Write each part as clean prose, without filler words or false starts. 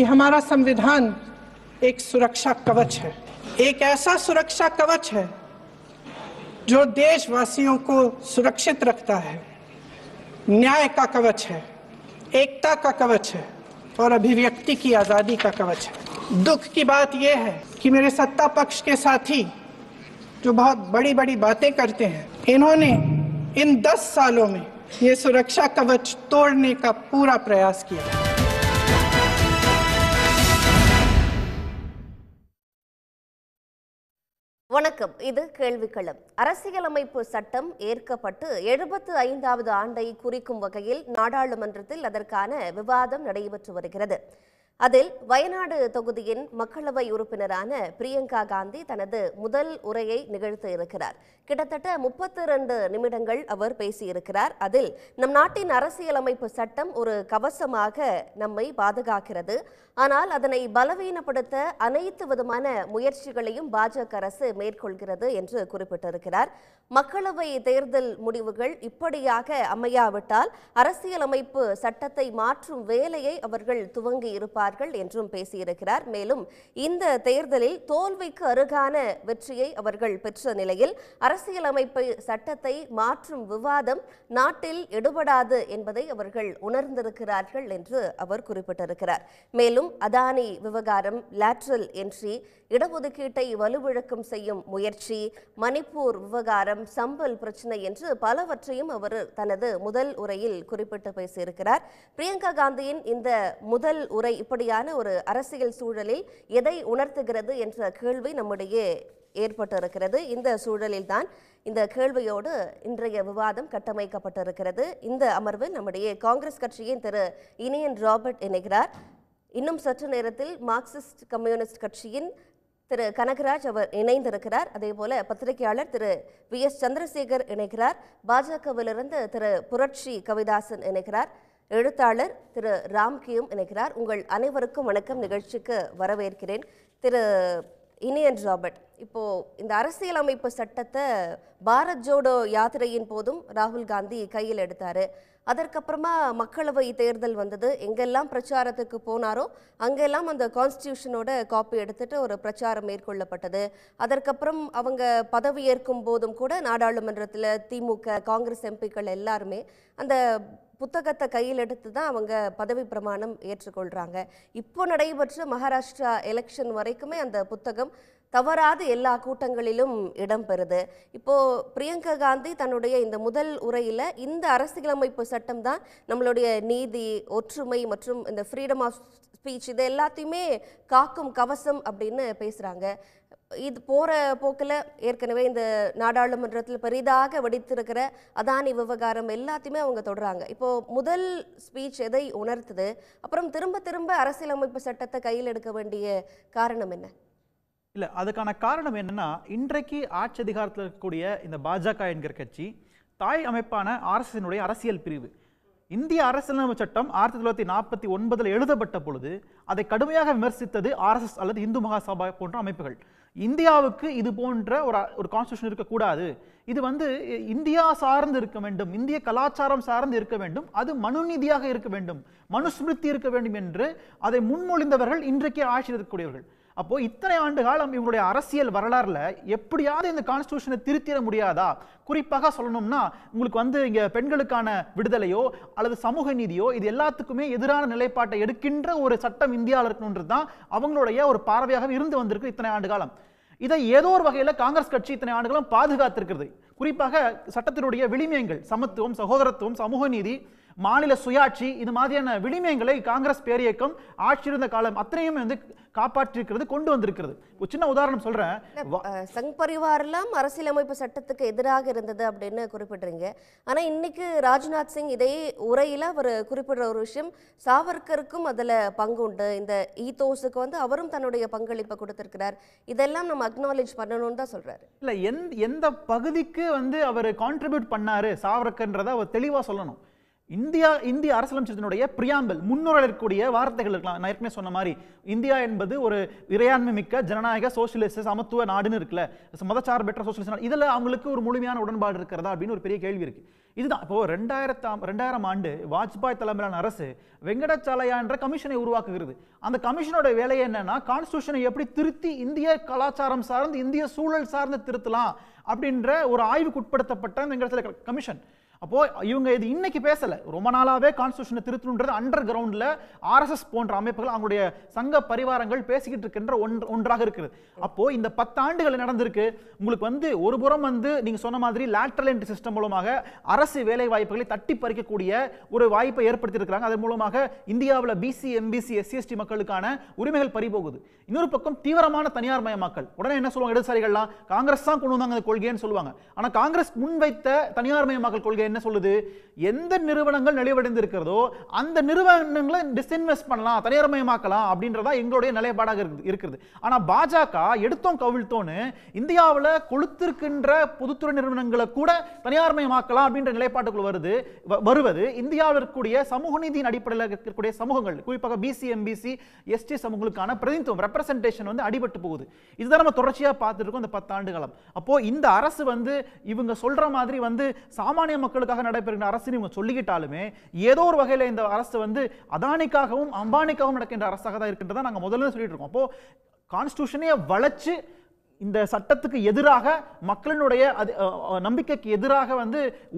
कि हमारा संविधान एक सुरक्षा कवच है, एक ऐसा सुरक्षा कवच है जो देशवासियों को सुरक्षित रखता है, न्याय का कवच है, एकता का कवच है और अभिव्यक्ति की आजादी का कवच है। दुख की बात यह है कि मेरे सत्ता पक्ष के साथी जो बहुत बड़ी बड़ी बातें करते हैं, इन्होंने इन 10 सालों में ये सुरक्षा कवच तोड़ने का पूरा प्रयास किया। வணக்கம். இது கேள்விக்களம். அரசியலமைப்பு சட்டம் ஏற்கப்பட்டு 75வது ஆண்டை குறிக்கும் வகையில் நாடாளுமன்றத்தில் அதற்கான விவாதம் நடைபெற்று வருகிறது. அதில் வயநாடு தொகுதியின் மக்களவை உறுப்பினரான பிரியங்கா காந்தி தனது முதல் உரையை நிகழ்த்த இருக்கிறார். கிட்டத்தட்ட 32 நிமிடங்கள் அவர் பேசியிருக்கிறார். அதில் நம் நாட்டின் அரசியலமைப்பு சட்டம் ஒரு கவசமாக நம்மை பாதுகாக்கிறது, ஆனால் அதனை பலவீனப்படுத்த அனைத்து விதமான முயற்சிகளையும் பாஜக அரசு மேற்கொள்கிறது என்று குறிப்பிட்டிருக்கிறார். மக்களவை தேர்தல் முடிவுகள் இப்படியாக அமையாவிட்டால் அரசியலமைப்பு சட்டத்தை மாற்றும் வேலையை அவர்கள் துவங்கி இருப்பார்கள் என்றும் பேசியிருக்கிறார். மேலும் இந்த தேர்தலில் தோல்விக்கு அருகான வெற்றியை அவர்கள் பெற்ற நிலையில் அரசியலமைப்பு சட்டத்தை மாற்றும் விவாதம் நாட்டில் எடுபடாது என்பதை அவர்கள் உணர்ந்திருக்கிறார்கள் என்று அவர் குறிப்பிட்டிருக்கிறார். மேலும் அதானி விவகாரம், லேட்ரல் என்ட்ரி, இடஒதுக்கீட்டை வலுவிழக்கம் செய்யும் முயற்சி, மணிப்பூர் விவகாரம், சம்பல் பிரச்சனை என்று பலவற்றையும் அவர் தனது முதல் உரையில் குறிப்பிட்டு பேசியிருக்கிறார். பிரியங்கா காந்தியின் இந்த முதல் உரை இப்படியான ஒரு அரசியல் சூழலில் எதை உணர்த்துகிறது என்ற கேள்வி நம்மிடையே ஏற்பட்டிருக்கிறது. இந்த சூழலில்தான் இந்த கேள்வியோடு இன்றைய விவாதம் கட்டமைக்கப்பட்டிருக்கிறது. இந்த அமர்வில் நம்முடைய காங்கிரஸ் கட்சியின் திரு இனியன் ராபர்ட் இணைகிறார். இன்னும் சற்று நேரத்தில் மார்க்சிஸ்ட் கம்யூனிஸ்ட் கட்சியின் திரு கனகராஜ் அவர் இணைந்திருக்கிறார். அதேபோல பத்திரிகையாளர் திரு VS சந்திரசேகர் இணைகிறார். பாஜகவிலிருந்து திரு புரட்சி கவிதாசன் இணைகிறார். எழுத்தாளர் திரு ராம்கியும் இணைகிறார். உங்கள் அனைவருக்கும் வணக்கம். நிகழ்ச்சிக்கு வரவேற்கிறேன். திரு இனியன் ராபர்ட், இப்போ இந்த அரசியலமைப்பு சட்டத்தை பாரத் ஜோடோ யாத்திரையின் போதும் ராகுல் காந்தி கையில் எடுத்தாரு. அதற்கப்புறமா மக்களவை தேர்தல் வந்தது. எங்கெல்லாம் பிரச்சாரத்துக்கு போனாரோ அங்கெல்லாம் அந்த கான்ஸ்டியூஷனோட காப்பி எடுத்துட்டு ஒரு பிரச்சாரம் மேற்கொள்ளப்பட்டது. அதற்கப்புறம் அவங்க பதவியேற்கும் போதும் கூட நாடாளுமன்றத்தில் திமுக, காங்கிரஸ் எம்பிக்கள் எல்லாருமே அந்த புத்தகத்தை கையில் எடுத்து தான் அவங்க பதவி பிரமாணம் ஏற்றுக்கொள்கிறாங்க. இப்போ நடைபெற்ற மகாராஷ்டிரா எலெக்ஷன் வரைக்குமே அந்த புத்தகம் தவறாது எல்லா கூட்டங்களிலும் இடம்பெறுது. இப்போ பிரியங்கா காந்தி தன்னுடைய இந்த முதல் உரையில் இந்த அரசியலமைப்பு சட்டம் தான் நம்மளுடைய நீதி, ஒற்றுமை மற்றும் இந்த ஃப்ரீடம் ஆஃப் ஸ்பீச் இது எல்லாத்தையுமே காக்கும் கவசம் அப்படின்னு பேசுகிறாங்க. இது போகிற போக்கில் ஏற்கனவே இந்த நாடாளுமன்றத்தில் பெரிதாக வெடித்திருக்கிற அதானி விவகாரம் எல்லாத்தையுமே அவங்க தொடர்றாங்க. இப்போது முதல் ஸ்பீச் எதை உணர்த்துது? அப்புறம் திரும்ப திரும்ப அரசியலமைப்பு சட்டத்தை கையில் எடுக்க வேண்டிய காரணம் என்ன? இல்லை, அதுக்கான காரணம் என்னன்னா, இன்றைக்கு ஆட்சி அதிகாரத்தில் இருக்கக்கூடிய இந்த பாஜக என்கிற கட்சி தாய் அமைப்பான RSSனுடைய அரசியல் பிரிவு. இந்திய அரசியலமைப்பு சட்டம் 1949 எழுதப்பட்ட பொழுது அதை கடுமையாக விமர்சித்தது RSS அல்லது இந்து மகாசபா போன்ற அமைப்புகள். இந்தியாவுக்கு இது போன்ற ஒரு கான்ஸ்டியூஷன் இருக்கக்கூடாது, இது இந்தியா சார்ந்து இருக்க வேண்டும், இந்திய கலாச்சாரம் சார்ந்து இருக்க வேண்டும், அது மனுநீதியாக இருக்க வேண்டும், மனுஸ்மிருதி இருக்க வேண்டும் என்று அதை முன்மொழிந்தவர்கள் இன்றைக்கு ஆட்சியில் இருக்கக்கூடியவர்கள். அப்போ இத்தனை ஆண்டு காலம் இவங்களுடைய அரசியல் வரலாறுல எப்படியாவது இந்த கான்ஸ்டியூஷனை திருத்திட முடியாதா? குறிப்பாக சொல்லணும்னா, உங்களுக்கு இங்க பெண்களுக்கான விடுதலையோ அல்லது சமூக நீதியோ இது எல்லாத்துக்குமே எதிரான நிலைப்பாட்டை எடுக்கின்ற ஒரு சட்டம் இந்தியாவில் இருக்கணுன்றது தான் அவங்களுடைய ஒரு பார்வையாக இருந்து வந்திருக்கு இத்தனை ஆண்டு காலம். இதை ஏதோ ஒரு வகையில் காங்கிரஸ் கட்சி இத்தனை ஆண்டுகளும் பாதுகாத்திருக்கிறது. குறிப்பாக சட்டத்தினுடைய விளிமயங்கள், சமத்துவம், சகோதரத்துவம், சமூக நீதி, மாநில சுயாட்சி, இது மாதிரியான விளிமயங்களை காங்கிரஸ் பேரியக்கம் ஆட்சி இருந்த காலம் அத்தனையும் காப்பாற்றிருக்கிறது, கொண்டு வந்திருக்கிறது. ஒரு சின்ன உதாரணம் சொல்றேன். சங் பரிவாரெல்லாம் அரசியலமைப்பு சட்டத்துக்கு எதிராக இருந்தது அப்படின்னு குறிப்பிடுறீங்க. ஆனா இன்னைக்கு ராஜ்நாத் சிங் இதே உரையில அவர் குறிப்பிடுற ஒரு விஷயம், சாவர்கருக்கும் அதுல பங்கு உண்டு, இந்த ஈத்தோஸுக்கு அவரும் தன்னுடைய பங்களிப்பை கொடுத்திருக்கிறார், இதெல்லாம் நம்ம அக்னாலேஜ் பண்ணணும்னு தான் சொல்றாரு. இல்ல, எந்த பகுதிக்கு அவர் கான்ட்ரிபியூட் பண்ணாரு சாவர்கர்ன்றதை அவர் தெளிவா சொல்லணும். இந்திய அரசியலமைச்சத்தினுடைய பிரியாம்பிள் முன்னுரையில் இருக்கக்கூடிய வார்த்தைகள் இருக்கலாம். நான் ஏற்கனவே சொன்ன மாதிரி இந்தியா என்பது ஒரு இறையாண்மை மிக்க ஜனநாயக சோசியலிஸ்ட் சமத்துவ நாடுன்னு இருக்குல்ல, மதச்சார்பற்ற சோசியலிஸ்ட் நாடு, இதுல அவங்களுக்கு ஒரு முழுமையான உடன்பாடு இருக்கிறதா அப்படின்னு ஒரு பெரிய கேள்வி இருக்கு. இதுதான் இப்போ 2000 ஆண்டு வாஜ்பாய் தலைமையிலான அரசு வெங்கடாச்சலயா என்ற கமிஷனை உருவாக்குகிறது. அந்த கமிஷனோட வேலை என்னன்னா, கான்ஸ்டிடியூஷனை எப்படி திருத்தி இந்திய கலாச்சாரம் சார்ந்து இந்திய சூழல் சார்ந்து திருத்தலாம் அப்படின்ற ஒரு ஆய்வுக்கு உட்படுத்தப்பட்ட வெங்கடாச்சல கமிஷன். அப்போ இவங்க இது இன்னைக்கு பேசல, ரொம்ப நாளாவே கான்ஸ்டிடியூஷனை திருத்தணுன்றது அண்டர் கிரவுண்ட்ல ஆர்எஸ்எஸ் போன்ற அமைப்புகள் அவங்களுடைய சங்க பரிவாரங்கள் பேசிக்கிட்டு இருக்கின்ற ஒன்றாக இருக்குது. அப்போ இந்த 10 ஆண்டுகள் நடந்திருக்கு. உங்களுக்கு ஒரு புறம் நீங்க சொன்ன மாதிரி லேட்டரல் என்ட்ரி சிஸ்டம் மூலமாக அரசு வேலை வாய்ப்புகளை தட்டி பறிக்கக்கூடிய ஒரு வாய்ப்பை ஏற்படுத்தி இருக்கிறாங்க. அதன் மூலமாக இந்தியாவில் பிசி எம்பிசி எஸ்சி மக்களுக்கான உரிமைகள் பறிபோகுது. இன்னொரு பக்கம் தீவிரமான தனியார் மயமாக்கல். உடனே என்ன சொல்லுவாங்க இடதுசாரிகள்லாம், காங்கிரஸ் தான் கொண்டு வந்தாங்க அந்த கொள்கைன்னு சொல்லுவாங்க. ஆனா காங்கிரஸ் முன்வைத்த தனியார் மயமாக்கல் கொள்கை என்ன சொல்லுது? எந்த நிறுவனங்கள் நலிவடைந்து இருக்கிறதோ அந்த நிறுவனங்களை டிஸ்இன்வெஸ்ட் பண்ணலாம், தனியார் மயமாக்கலாம் அப்படின்றதா எங்களுடைய நிலைப்பாடாக இருக்குது. ஆனா பாஜக எடுத்தோம் கவிழ்த்தோன்னு இந்தியாவில் கொளுத்திருக்கின்ற பொதுத்துறை நிறுவனங்களை கூட தனியார் மயமாக்கலாம் அப்படின்ற நிலைப்பாட்டுக்குள் வருவது இந்தியாவில் இருக்கக்கூடிய சமூக நீதியின் அடிப்படையில் இருக்கக்கூடிய சமூகங்கள், குறிப்பாக பிசி எம்பிசி எஸ்டி சமூகங்களுக்கான பிரதிநிதித்துவம் ரெப்ரசன்டேஷன் அடிபட்டு போகுது. இதுதான் நம்ம தொடர்ச்சியா பார்த்துட்டு இருக்கோம் இந்த 10 ஆண்டு காலம். அப்போ இந்த அரசு இவங்க சொல்ற மாதிரி சாமானிய மக்களுக்காக நடைபெறுகிற அரசு இவங்க சொல்லிக்கிட்டாலுமே ஏதோ ஒரு வகையில் இந்த அரசு அதானிக்காகவும் அம்பானிக்காகவும் நடக்கின்ற அரசாக தான் இருக்கின்றதா நாங்கள் முதல்ல சொல்லிட்டு இருக்கோம். அப்போ கான்ஸ்டிடியூஷனையே வளைச்சு இந்த சட்டத்துக்கு எதிராக மக்களினுடைய நம்பிக்கைக்கு எதிராக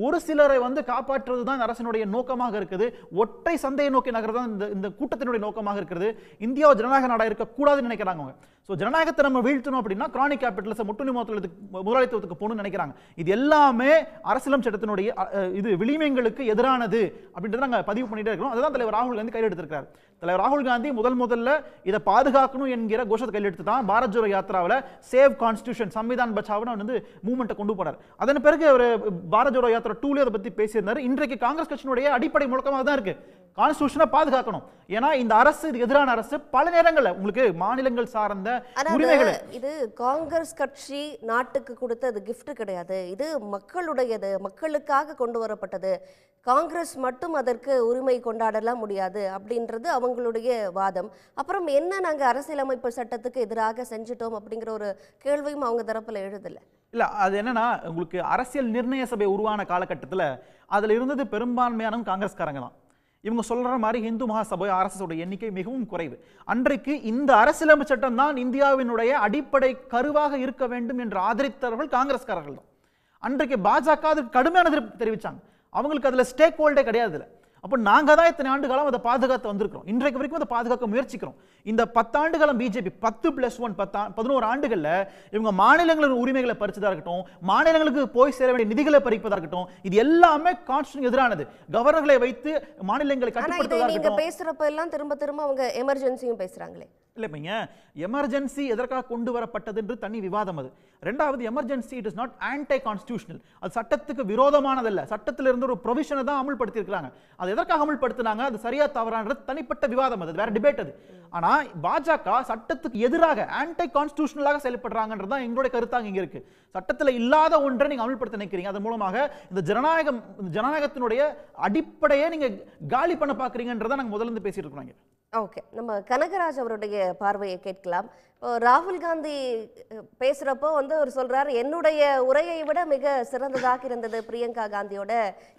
ஒரு சிலரை காப்பாற்றுவது தான் அரசினுடைய நோக்கமாக இருக்குது. ஒற்றை சந்தையை நோக்கி நகர்றது தான் இந்த கூட்டத்தினுடைய நோக்கமாக இருக்கிறது. இந்தியா ஜனநாயக நாடாக இருக்கக்கூடாதுன்னு நினைக்கிறாங்க. ஜனநாயகத்தை நம்ம வீழ்த்தணும் அப்படின்னா கிரானிக் கேபிட்டலிசம் முட்டுணி முதலாளித்துவத்துக்கு போகணும்னு நினைக்கிறாங்க. இது எல்லாமே அரசியலம் சட்டத்தினுடைய விளிம்பங்களுக்கு எதிரானது அப்படின்றத நாங்கள் பதிவு பண்ணிட்டே இருக்கிறோம். அதுதான் தலைவர் ராகுல் காந்தி கையில் எடுத்திருக்கிறார். தலைவர் ராகுல் காந்தி முதல்ல இதை பாதுகாக்கணும் என்கிற கோஷத்தை கையில் எடுத்து தான் பாரத் ஜோடோ யாத்திராவில் சேவ் கான்ஸ்டிடியூஷன் சம்விதான் பச்சாவுன்னு மூவ்மெண்ட்டை கொண்டு போனார். அதன் பிறகு அவர் பாரத் ஜோடோ யாத்திரா 2 அதை பற்றி பேசியிருந்தார். இன்றைக்கு காங்கிரஸ் கட்சியினுடைய அடிப்படை முழக்கமாக தான் இருக்கு, கான்ஸ்டிடியூஷனை பாதுகாக்கணும். ஏன்னா இந்த அரசு எதிரான அரசு பல நேரங்களில் உங்களுக்கு மாநிலங்கள் சார்ந்த உரிமைகளை இது காங்கிரஸ் கட்சி நாட்டுக்கு கொடுத்தது கிஃப்ட் கிடையாது, இது மக்களுடையது, மக்களுக்காக கொண்டு வரப்பட்டது. காங்கிரஸ் மட்டும் அதற்கு உரிமை கொண்டாடலாம் முடியாது அப்படின்றது அவங்களுடைய வாதம். அப்புறம் என்ன நாங்கள் அரசியலமைப்பு சட்டத்துக்கு எதிராக செஞ்சிட்டோம் அப்படிங்கிற ஒரு கேள்வியும் அவங்க தரப்புல எழுதல. இல்ல அது என்னன்னா, உங்களுக்கு அரசியல் நிர்ணய சபை உருவான காலகட்டத்தில் அதுல இருந்தது பெரும்பான்மையான காங்கிரஸ்காரங்க தான். இவங்க சொல்ற மாதிரி இந்து மகாசபை ஆர்எஸ்எஸ் உடைய எண்ணிக்கை மிகவும் குறைவு. அன்றைக்கு இந்த அரசியலமைப்பு சட்டம் தான் இந்தியாவினுடைய அடிப்படை கருவாக இருக்க வேண்டும் என்று ஆதரித்தவர்கள் காங்கிரஸ்காரர்கள் தான். அன்றைக்கு பாஜக அதுக்கு கடுமையான எதிர்ப்பு தெரிவிச்சாங்க. அவங்களுக்கு அதுல ஸ்டேக் ஹோல்டே கிடையாது. அப்போ நாங்க தான் இத்தனை ஆண்டு காலம் அதை பாதுகாத்து வந்திருக்கிறோம். இன்றைக்கு வரைக்கும் அதை பாதுகாக்க முயற்சிக்கிறோம். இந்த 10 ஆண்டு காலம் பிஜேபி 10+1 11 ஆண்டுகள்ல இவங்க மாநிலங்களின் உரிமைகளை பறிச்சதா இருக்கட்டும், மாநிலங்களுக்கு போய் சேர வேண்டிய நிதிகளை பறிப்பதா இருக்கட்டும், இது எல்லாமே கான்ஸ்டிடியூஷன் எதிரானது. கவர்னர்களை வைத்து மாநிலங்களை கட்டுப்படுத்துவதா இருக்கட்டும். பேசுறப்ப எல்லாம் திரும்ப அவங்க எமர்ஜென்சியும் பேசுறாங்களே. இல்ல பையங்க, எமர்ஜென்சி எதற்காக கொண்டு வரப்பட்டது என்று தனி விவாதம். அது ரெண்டாவது, emergency it is not anti constitutional. அது சட்டத்துக்கு விரோதமானதல்ல. சட்டத்தில் இருந்து ஒரு ப்ரொவிஷனை தான் அமல்படுத்தி இருக்காங்க. அது எதற்காக அமல்படுத்தினாங்க, அது சரியா தவறானது தனிப்பட்ட விவாதம், அது வேற டிபேட். அது ஆனா பாஜக சட்டத்துக்கு எதிராக ஆன்டி கான்ஸ்டிடியூஷனலாக செயல்படுறாங்கன்றது தான் எங்களுடைய கருத்தாக இங்க இருக்கு. சட்டத்தில் இல்லாத ஒன்றை நீங்க அமல்படுத்த நினைக்கிறீங்க, அதன் மூலமாக இந்த ஜனநாயகத்தினுடைய அடிப்படையை நீங்க காலி பண்ண பாக்குறீங்கன்றதை நாங்க முதல்ல இருந்து பேசிட்டு இருக்கோம். ஓகே, நம்ம கனகராஜ் அவருடைய பார்வையை கேட்கலாம். ராகுல் காந்தி பேசுறப்போ அவர் சொல்றாரு, என்னுடைய உரையை விட மிக சிறந்ததாக இருந்தது பிரியங்கா காந்தியோட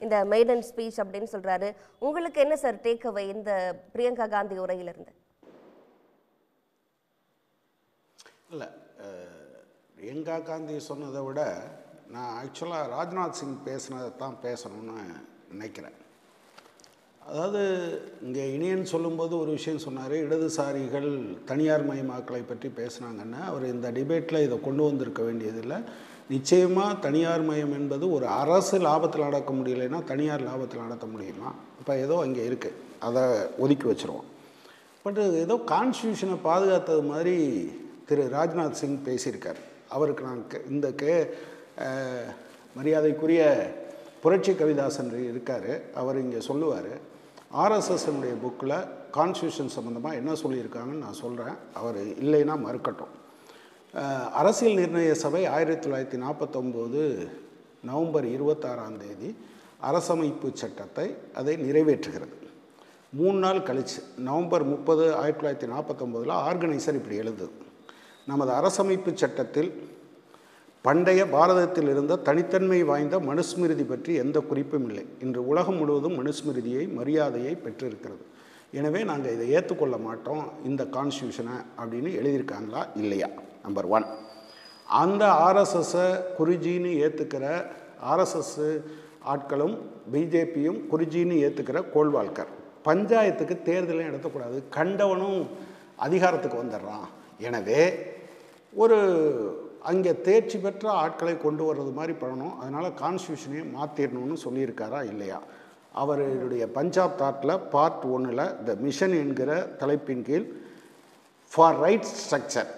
இந்த மெய்டன் ஸ்பீச் அப்படின்னு சொல்றாரு. உங்களுக்கு என்ன சார் டேக் அவே இந்த பிரியங்கா காந்தி உரையிலிருந்து? இல்லை, பிரியங்கா காந்தி சொன்னதை விட நான் ஆக்சுவலாக ராஜ்நாத் சிங் பேசினதை தான் பேசணும்னு நினைக்கிறேன். அதாவது இங்கே இனியன் சொல்லும்போது ஒரு விஷயம் சொன்னார், இடதுசாரிகள் தனியார் மயமாக்கலை பற்றி பேசுனாங்கன்னா அவர் இந்த டிபேட்டில் இதை கொண்டு வந்திருக்க வேண்டியதில்லை. நிச்சயமாக தனியார் மயம் என்பது ஒரு அரசு லாபத்தில் நடக்க முடியலைன்னா தனியார் லாபத்தில் நடத்த முடியுமா? இப்போ ஏதோ அங்கே இருக்குது, அதை ஒதுக்கி வச்சுருவோம். பட் ஏதோ கான்ஸ்டியூஷனை பாதுகாத்தது மாதிரி திரு ராஜ்நாத் சிங் பேசியிருக்கார். அவருக்கு நான் இந்த மரியாதைக்குரிய புரட்சி கவிதாசன் இருக்கார், அவர் இங்கே சொல்லுவார், ஆர்எஸ்எஸ்னுடைய புக்கில் கான்ஸ்டியூஷன் சம்மந்தமாக என்ன சொல்லியிருக்காங்கன்னு நான் சொல்கிறேன், அவர் இல்லைன்னா மறுக்கட்டும். அரசியல் நிர்ணய சபை 1949 நவம்பர் 26ஆம் தேதி அரசமைப்பு சட்டத்தை அதை நிறைவேற்றுகிறது. 3 நாள் கழித்து நவம்பர் 30, 1949 ஆர்கனைசர் இப்படி எழுதுது: நமது அரசமைப்பு சட்டத்தில் பண்டைய பாரதத்தில் இருந்த தனித்தன்மை வாய்ந்த மனுஸ்மிருதி பற்றி எந்த குறிப்பும் இல்லை. இன்று உலகம் முழுவதும் மனுஸ்மிருதியை மரியாதையை பெற்றிருக்கிறது. எனவே நாங்கள் இதை ஏற்றுக்கொள்ள மாட்டோம் இந்த கான்ஸ்டியூஷனை அப்படின்னு எழுதியிருக்காங்களா இல்லையா? நம்பர் 1. அந்த ஆர்எஸ்எஸ்ஸை குருஜின்னு ஏற்றுக்கிற ஆர்எஸ்எஸ் ஆட்களும் பிஜேபியும் குருஜின்னு ஏற்றுக்கிற கோல்வால்கர் பஞ்சாயத்துக்கு தேர்தலே நடத்தக்கூடாது, கண்டவனும் அதிகாரத்துக்கு வந்துடுறான், எனவே ஒரு அங்கே தேர்ச்சி பெற்ற ஆட்களை கொண்டு வர்றது மாதிரி பண்ணணும், அதனால் கான்ஸ்டியூஷனையே மாற்றிடணும்னு சொல்லியிருக்காரா இல்லையா? அவருடைய பஞ்சாப் தாட்டில் பார்ட் 1 த மிஷன் என்கிற தலைப்பின் கீழ் ஃபார் ரைட் ஸ்ட்ரக்சர்,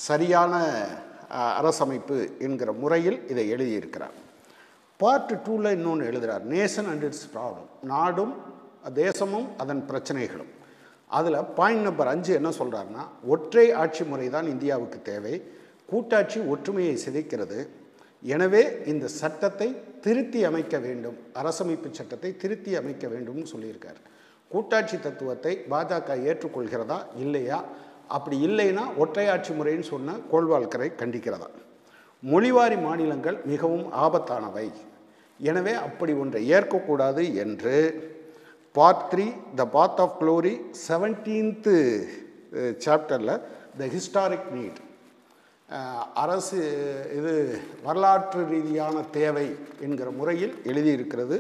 சரியான அரசமைப்பு என்கிற முறையில் இதை எழுதியிருக்கிறார். பார்ட் 2 இன்னொன்று எழுதுகிறார், நேஷன் அண்ட் இட்ஸ் ப்ராப்ளம், நாடும் தேசமும் அதன் பிரச்சனைகளும். அதில் பாயிண்ட் நம்பர் 5 என்ன சொல்கிறாருன்னா, ஒற்றை ஆட்சி முறை தான் இந்தியாவுக்கு தேவை, கூட்டாட்சி ஒற்றுமையை சிதைக்கிறது, எனவே இந்த சட்டத்தை திருத்தி அமைக்க வேண்டும், அரசமைப்பு சட்டத்தை திருத்தி அமைக்க வேண்டும்னு சொல்லியிருக்கார். கூட்டாட்சி தத்துவத்தை பாஜக ஏற்றுக்கொள்கிறதா இல்லையா? அப்படி இல்லைன்னா ஒற்றை ஆட்சி முறைன்னு சொன்ன கோல்வால்கரை கண்டிக்கிறதா? மொழிவாரி மாநிலங்கள் மிகவும் ஆபத்தானவை, எனவே அப்படி ஒன்றை ஏற்கக்கூடாது என்று part 3 the path of glory 17th சாப்டரில் த ஹிஸ்டாரிக் நீட், அரசு இது வரலாற்று ரீதியான தேவை என்கிற முறையில் எழுதியிருக்கிறது.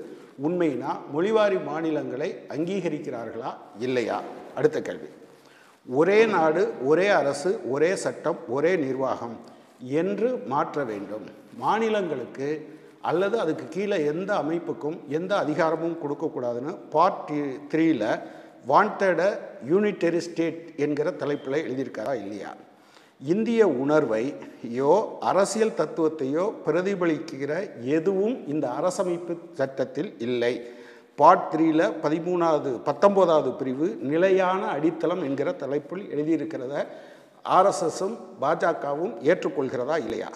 உண்மைனா மொழிவாரி மாநிலங்களை அங்கீகரிக்கிறார்களா இல்லையா? அடுத்த கேள்வி, ஒரே நாடு ஒரே அரசு ஒரே சட்டம் ஒரே நிர்வாகம் என்று மாற்ற வேண்டும், மாநிலங்களுக்கு அல்லது அதுக்கு கீழே எந்த அமைப்புக்கும் எந்த அதிகாரமும் கொடுக்கக்கூடாதுன்னு பார்ட் 3 வாண்டட் யூனிட்டரி ஸ்டேட் என்கிற தலைப்பில் எழுதியிருக்காரா இல்லையா? இந்திய உணர்வையோ அரசியல் தத்துவத்தையோ பிரதிபலிக்கிற எதுவும் இந்த அரசமைப்பு சட்டத்தில் இல்லை. பார்ட் 3 19வது பிரிவு நிலையான அடித்தளம் என்கிற தலைப்பில் எழுதியிருக்கிறத ஆர்எஸ்எஸும் பாஜகவும் ஏற்றுக்கொள்கிறதா இல்லையா?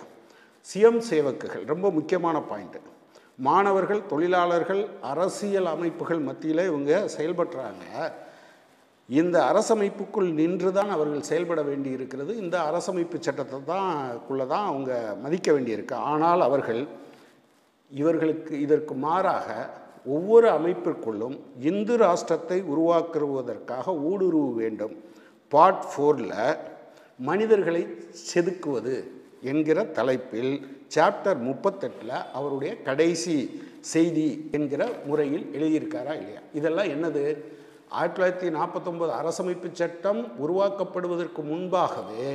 சிஎம் சேவக்குகள் ரொம்ப முக்கியமான பாயிண்ட். மாணவர்கள், தொழிலாளர்கள், அரசியல் அமைப்புகள் மத்தியில் இவங்க செயல்படுறாங்க. இந்த அரசமைப்புக்குள் நின்று தான் அவர்கள் செயல்பட வேண்டி இருக்கிறது. இந்த அரசமைப்பு சட்டத்தை தான் அவங்க மதிக்க வேண்டியிருக்கு. ஆனால் அவர்கள் இவர்களுக்கு இதற்கு மாறாக ஒவ்வொரு அமைப்பிற்குள்ளும் இந்து ராஷ்டிரத்தை உருவாக்குவதற்காக ஊடுருவ வேண்டும். பார்ட் 4 மனிதர்களை செதுக்குவது என்கிற தலைப்பில் சாப்டர் 38 அவருடைய கடைசி செய்தி என்கிற முறையில் எழுதியிருக்காரா இல்லையா? இதெல்லாம் என்னது? 1949 அரசமைப்பு சட்டம் உருவாக்கப்படுவதற்கு முன்பாகவே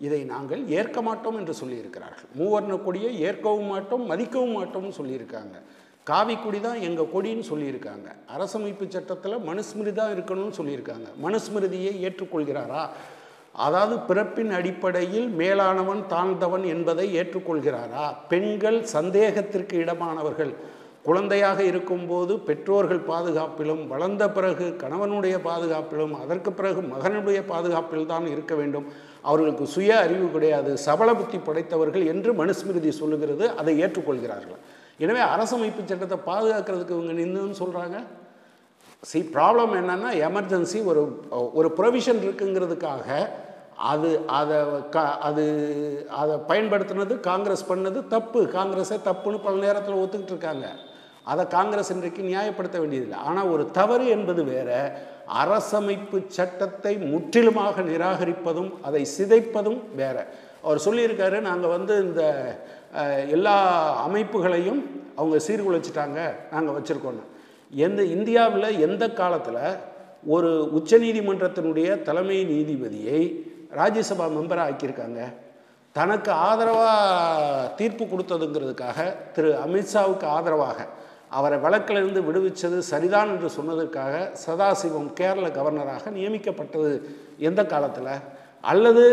இதை நாங்கள் ஏற்க மாட்டோம் என்று சொல்லியிருக்கிறார்கள். மூவர்ண கொடியை ஏற்கவும் மாட்டோம், மதிக்கவும் மாட்டோம்னு சொல்லியிருக்காங்க. காவி கொடி தான் எங்கள் கொடின்னு சொல்லியிருக்காங்க. அரசமைப்பு சட்டத்தில் மனுஸ்மிருதி தான் இருக்கணும்னு சொல்லியிருக்காங்க. மனுஸ்மிருதியை ஏற்றுக்கொள்கிறாரா? அதாவது பிறப்பின் அடிப்படையில் மேலானவன் தாழ்ந்தவன் என்பதை ஏற்றுக்கொள்கிறாரா? பெண்கள் சந்தேகத்திற்கு இடமானவர்கள், குழந்தையாக இருக்கும்போது பெற்றோர்கள் பாதுகாப்பிலும், வளர்ந்த பிறகு கணவனுடைய பாதுகாப்பிலும், அதற்கு பிறகு மகனுடைய பாதுகாப்பில் தான் இருக்க வேண்டும், அவர்களுக்கு சுய அறிவு கிடையாது, சபல புத்தி படைத்தவர்கள் என்று மனுஸ்மிருதி சொல்லுகிறது. அதை ஏற்றுக்கொள்கிறார்கள். எனவே அரசமைப்பு சட்டத்தை பாதுகாக்கிறதுக்கு இவங்க நின்றுன்னு சொல்கிறாங்க. ப்ராப்ளம் என்னென்னா, எமர்ஜென்சி ஒரு ப்ரொவிஷன் இருக்குங்கிறதுக்காக அதை பயன்படுத்தினது காங்கிரஸ் பண்ணது தப்பு. காங்கிரஸே தப்புன்னு பல நேரத்தில் ஒத்துக்கிட்டு இருக்காங்க. அதை காங்கிரஸ் இன்றைக்கு நியாயப்படுத்த வேண்டியதில்லை. ஆனால் ஒரு தவறு என்பது வேற, அரசமைப்பு சட்டத்தை முற்றிலுமாக நிராகரிப்பதும் அதை சிதைப்பதும் வேற. அவர் சொல்லியிருக்காரு, நாங்கள் இந்த எல்லா அமைப்புகளையும் அவங்க சீர்குலைச்சிட்டாங்க, நாங்கள் வச்சுருக்கோன்னு. இந்தியாவில் எந்த காலத்தில் ஒரு உச்சநீதிமன்றத்தினுடைய தலைமை நீதிபதியை ராஜ்யசபா மெம்பராக ஆக்கியிருக்காங்க? தனக்கு ஆதரவாக தீர்ப்பு கொடுத்ததுங்கிறதுக்காக திரு அமித்ஷாவுக்கு ஆதரவாக அவரை வழக்கிலிருந்து விடுவித்தது சரிதான் என்று சொன்னதற்காக சதாசிவம் கேரள கவர்னராக நியமிக்கப்பட்டது எந்த காலத்தில்? அல்லது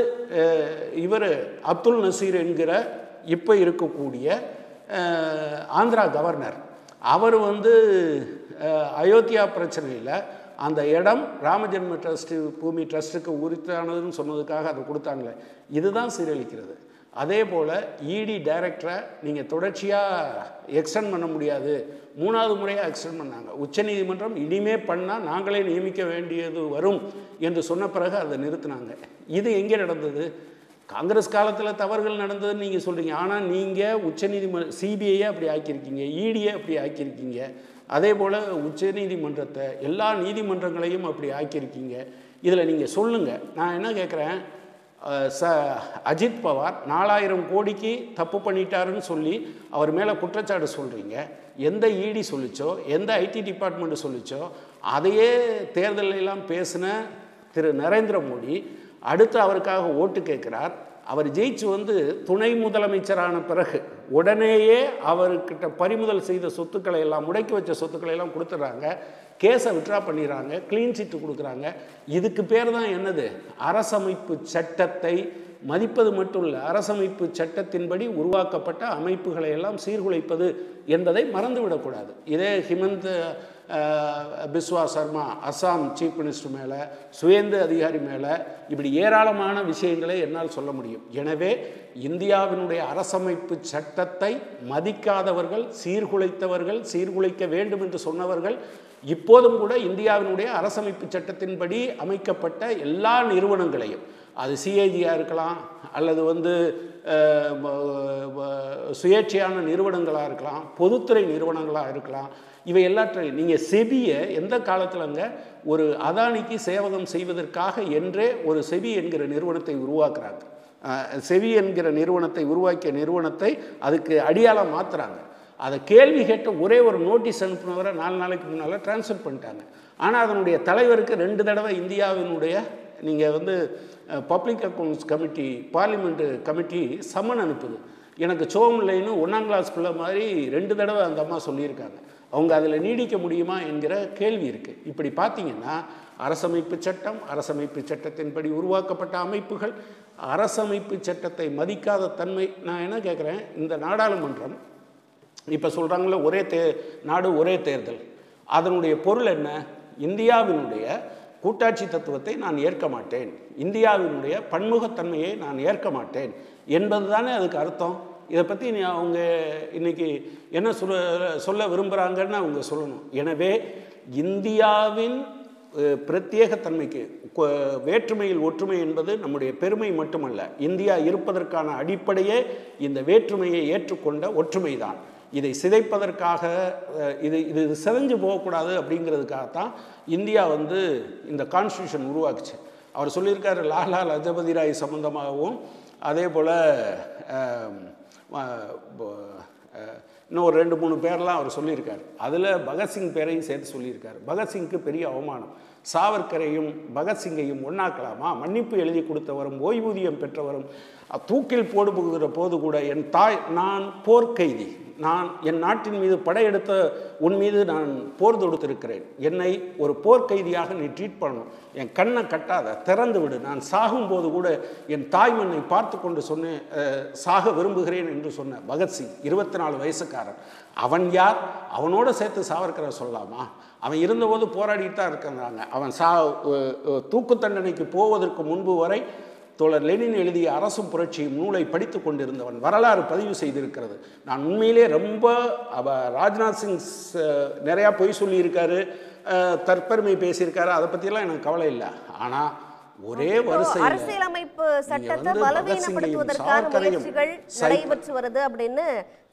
இவர் அப்துல் நசீர் என்கிற இப்போ இருக்கக்கூடிய ஆந்திரா கவர்னர், அவர் அயோத்தியா பிரச்சனையில் அந்த இடம் ராமஜென்ம பூமி ட்ரஸ்ட்டுக்கு உரித்தானதுன்னு சொன்னதுக்காக அதை கொடுத்தாங்களே, இதுதான் சீரழிக்கிறது. அதே போல் இடி டைரக்டரை நீங்கள் தொடர்ச்சியாக எக்ஸ்டெண்ட் பண்ண முடியாது, 3வது முறையாக எக்ஸ்டெண்ட் பண்ணாங்க. உச்சநீதிமன்றம் இனிமே பண்ணால் நாங்களே நியமிக்க வேண்டியது வரும் என்று சொன்ன பிறகு அதை நிறுத்தினாங்க. இது எங்கே நடந்தது? காங்கிரஸ் காலத்தில் தவறுகள் நடந்ததுன்னு நீங்கள் சொல்கிறீங்க. ஆனால் நீங்கள் உச்சநீதிமன்ற சிபிஐயை அப்படி ஆக்கியிருக்கீங்க, இடியை அப்படி ஆக்கியிருக்கீங்க, அதே போல் உச்சநீதிமன்றத்தை எல்லா நீதிமன்றங்களையும் அப்படி ஆக்கியிருக்கீங்க. இதில் நீங்கள் சொல்லுங்கள். நான் என்ன கேட்குறேன், அஜித் பவார் 4000 கோடிக்கு தப்பு பண்ணிட்டாருன்னு சொல்லி அவர் மேலே குற்றச்சாட்டு சொல்கிறீங்க. எந்த இடி சொல்லிச்சோ, எந்த ஐடி டிபார்ட்மெண்ட்டு சொல்லிச்சோ, அதையே தேர்தலெல்லாம் பேசின திரு நரேந்திர மோடி அடுத்து அவருக்காக ஓட்டு கேட்குறார். அவர் ஜெயிச்சு வந்து துணை முதலமைச்சரான பிறகு உடனேயே அவர்கிட்ட பறிமுதல் செய்த சொத்துக்களை எல்லாம், முடக்கி வச்ச சொத்துக்களை எல்லாம் கொடுத்துட்றாங்க, கேஸை விட்ரா பண்ணிடுறாங்க, க்ளீன் சீட்டு கொடுக்குறாங்க. இதுக்கு பேர் தான் என்னது? அரசமைப்பு சட்டத்தை மதிப்பது மட்டும் இல்லை, அரசமைப்பு சட்டத்தின்படி உருவாக்கப்பட்ட அமைப்புகளை எல்லாம் சீர்குலைப்பது என்பதை மறந்துவிடக்கூடாது. இதே ஹிமந்த் பிஸ்வா சர்மா அஸ்ஸாம் சீஃப் மினிஸ்டர் மேலே, சுவேந்து அதிகாரி மேலே, இப்படி ஏராளமான விஷயங்களை என்னால் சொல்ல முடியும். எனவே இந்தியாவினுடைய அரசமைப்பு சட்டத்தை மதிக்காதவர்கள், சீர்குலைத்தவர்கள், சீர்குலைக்க வேண்டும் என்று சொன்னவர்கள் இப்போதும் கூட இந்தியாவினுடைய அரசமைப்பு சட்டத்தின்படி அமைக்கப்பட்ட எல்லா நிறுவனங்களையும், அது சிஏஜியாக இருக்கலாம், அல்லது வந்து சுயேட்சையான நிறுவனங்களாக இருக்கலாம், பொதுத்துறை நிறுவனங்களாக இருக்கலாம், இவை எல்லாற்றையும் நீங்கள் செபியை எந்த காலத்திலங்க ஒரு அதானிக்கு சேவகம் செய்வதற்காக என்றே ஒரு செபி என்கிற நிறுவனத்தை உருவாக்குறாங்க. செபி என்கிற நிறுவனத்தை உருவாக்கிய நிறுவனத்தை அதுக்கு அடியாளம் மாற்றுறாங்க. அதை கேள்வி கேட்ட ஒரே ஒரு நோட்டீஸ் அனுப்புனவரை 4 நாளைக்கு முன்னால் ட்ரான்ஸ்ஃபர் பண்ணிட்டாங்க. ஆனால் அதனுடைய தலைவருக்கு 2 தடவை இந்தியாவினுடைய நீங்கள் வந்து public accounts committee, parliament committee summon அனுப்புது. எனக்கு சோமில்லைன்னு 1ஆம் கிளாஸ் பிள்ளை மாதிரி 2 தடவை அந்த அம்மா சொல்லியிருக்காங்க. அவங்க அதில் நீடிக்க முடியுமா என்கிற கேள்வி இருக்குது. இப்படி பார்த்தீங்கன்னா அரசமைப்பு சட்டம், அரசமைப்பு சட்டத்தின்படி உருவாக்கப்பட்ட அமைப்புகள், அரசமைப்பு சட்டத்தை மதிக்காத தன்மை. நான் என்ன கேட்குறேன், இந்த நாடாளுமன்றம் இப்போ சொல்கிறாங்களே ஒரே நாடு ஒரே தேர்தல், அதனுடைய பொருள் என்ன? இந்தியாவினுடைய கூட்டாட்சி தத்துவத்தை நான் ஏற்க மாட்டேன், இந்தியாவினுடைய பன்முகத்தன்மையை நான் ஏற்க மாட்டேன் என்பது தானே அதுக்கு அர்த்தம். இதை பற்றி அவங்க இன்றைக்கி என்ன சொல்ல விரும்புகிறாங்கன்னு அவங்க சொல்லணும். எனவே இந்தியாவின் பிரத்யேகத்தன்மைக்கு, வேற்றுமையில் ஒற்றுமை என்பது நம்முடைய பெருமை மட்டுமல்ல, இந்தியா இருப்பதற்கான அடிப்படையே இந்த வேற்றுமையை ஏற்றுக்கொண்ட ஒற்றுமை தான். இதை சிதைப்பதற்காக, இது சிதைஞ்சு போகக்கூடாது அப்படிங்கிறதுக்காகத்தான் இந்தியா வந்து இந்த கான்ஸ்டியூஷன் உருவாக்குச்சு. அவர் சொல்லியிருக்காரு லாலா லஜபதி ராய் சம்பந்தமாகவும், அதே போல் இன்னும் ஒரு 2-3 பேர்லாம் அவர் சொல்லியிருக்காரு. அதில் பகத்சிங் பேரையும் சேர்த்து சொல்லியிருக்காரு. பகத்சிங்க்கு பெரிய அவமானம். சாவர்கரையும் பகத்சிங்கையும் ஒன்றாக்கலாமா? மன்னிப்பு எழுதி கொடுத்தவரும் ஓய்வூதியம் பெற்றவரும் தூக்கில் போடுகிற போது கூட என் தாய், நான் போர்க்கைதி, நான் என் நாட்டின் மீது படையெடுத்த உன் மீது நான் போர் தொடுத்திருக்கிறேன், என்னை ஒரு போர்க்கைதியாக நீ ட்ரீட் பண்ணணும், என் கண்ணை கட்டாத, திறந்து விடு, நான் சாகும்போது கூட என் தாய்மண்ணை பார்த்து கொண்டு சொன்னேன், சாக விரும்புகிறேன் என்று சொன்ன பகத்சிங் 24 வயசுக்காரன். அவன் யார்? அவனோட சேர்த்து சாவர்கரை சொல்லலாமா? அவன் இருந்தபோது போராடிட்டு தான் இருக்கிறாங்க. அவன் தூக்கு தண்டனைக்கு போவதற்கு முன்பு வரை தோழர் லெனின் எழுதிய அரசும் புரட்சியும் நூலை படித்து கொண்டிருந்தவன். வரலாறு பதிவு செய்திருக்கிறது. நான் உண்மையிலே ரொம்ப ராஜ்நாத் சிங் நிறையா பொய் சொல்லியிருக்காரு, தற்பெருமை பேசியிருக்காரு, அதை பற்றியெல்லாம் எனக்கு கவலை இல்லை. ஆனால் ஒரே வரிசை அரசியலமைப்பு சட்டத்தை பலவீனப்படுத்துவதற்கான முயற்சிகள் நடைபெற்று வருது அப்படின்னு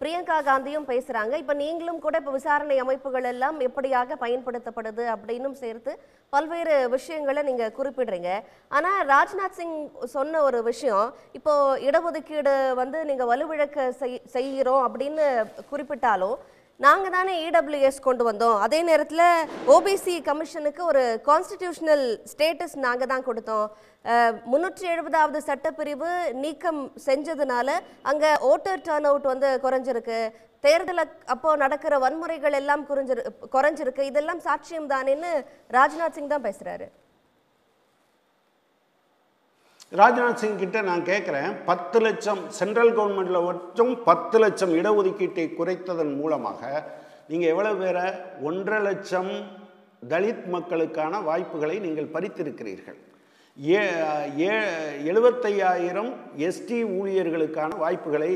பிரியங்கா காந்தியும் பேசுறாங்க. இப்ப நீங்களும் கூட இப்ப விசாரணை அமைப்புகள் எல்லாம் எப்படியாக பயன்படுத்தப்படுது அப்படின்னு சேர்த்து பல்வேறு விஷயங்களை நீங்க குறிப்பிடுறீங்க. ஆனா ராஜ்நாத் சிங் சொன்ன ஒரு விஷயம், இப்போ இடஒதுக்கீடு வந்து நீங்க வலுவிழக்க செய்கிறோம் அப்படின்னு குறிப்பிட்டாலும் நாங்கள் தானே இடபிள்யூஎஸ் கொண்டு வந்தோம், அதே நேரத்தில் ஓபிசி கமிஷனுக்கு ஒரு கான்ஸ்டிடியூஷனல் ஸ்டேட்டஸ் நாங்கள் தான் கொடுத்தோம், 370வது சட்டப்பிரிவு நீக்கம் செஞ்சதுனால அங்கே ஓட்டர் டர்ன் அவுட் வந்து குறைஞ்சிருக்கு, தேர்தல் அப்போ நடக்கிற வன்முறைகள் எல்லாம் குறைஞ்சிருக்கு, இதெல்லாம் சாட்சியம் தானேன்னு ராஜ்நாத் சிங் தான் பேசுகிறாரு. ராஜ்நாத் சிங் கிட்ட நான் கேட்குறேன், 10 லட்சம் சென்ட்ரல் கவர்மெண்ட்டில் மட்டும் 10 லட்சம் இடஒதுக்கீட்டை குறைத்ததன் மூலமாக நீங்கள் எவ்வளவு பேரை 1.5 லட்சம் தலித் மக்களுக்கான வாய்ப்புகளை நீங்கள் பறித்திருக்கிறீர்கள். 75,000 எஸ்டி ஊழியர்களுக்கான வாய்ப்புகளை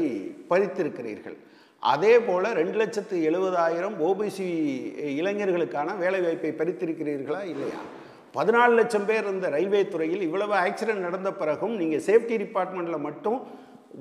பறித்திருக்கிறீர்கள். அதே போல் 2,70,000 ஓபிசி இளைஞர்களுக்கான வேலைவாய்ப்பை பறித்திருக்கிறீர்களா இல்லையா? 14 லட்சம் பேர் இருந்த ரயில்வே துறையில் இவ்வளவு ஆக்சிடென்ட் நடந்த பிறகும் நீங்கள் சேஃப்டி டிபார்ட்மெண்ட்டில் மட்டும்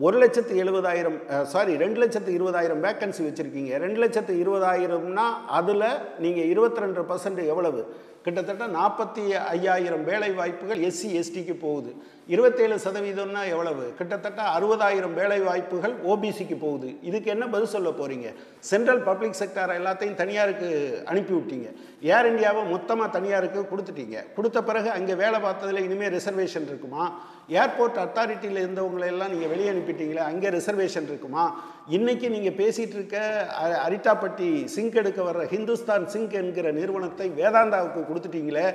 2,20,000 வேக்கன்சி வச்சுருக்கீங்க. 2,20,000னா அதில் நீங்கள் 22% எவ்வளவு? கிட்டத்தட்ட 45,000 வேலை வாய்ப்புகள் எஸ்சி எஸ்டிக்கு போகுது. 27% எவ்வளவு? கிட்டத்தட்ட 60,000 வேலை வாய்ப்புகள் ஓபிசிக்கு போகுது. இதுக்கு என்ன பதில் சொல்ல போகிறீங்க? சென்ட்ரல் பப்ளிக் செக்டார் எல்லாத்தையும் தனியாருக்கு அனுப்பி விட்டீங்க. ஏர் இந்தியாவை மொத்தமாக தனியாருக்கு கொடுத்துட்டீங்க. கொடுத்த பிறகு அங்கே வேலை பார்த்ததில் இனிமேல் ரிசர்வேஷன் இருக்குமா? ஏர்போர்ட் அத்தாரிட்டியில் இருந்தவங்களெல்லாம் நீங்கள் வெளியே அனுப்பிட்டீங்களே, அங்கே ரிசர்வேஷன் இருக்குமா? இன்றைக்கி நீங்கள் பேசிகிட்டு இருக்க அரிட்டாப்பட்டி சிங்க் எடுக்க வர்ற ஹிந்துஸ்தான் சிங்க் என்கிற நிறுவனத்தை வேதாந்தாவுக்கு கொடுத்துட்டீங்களே,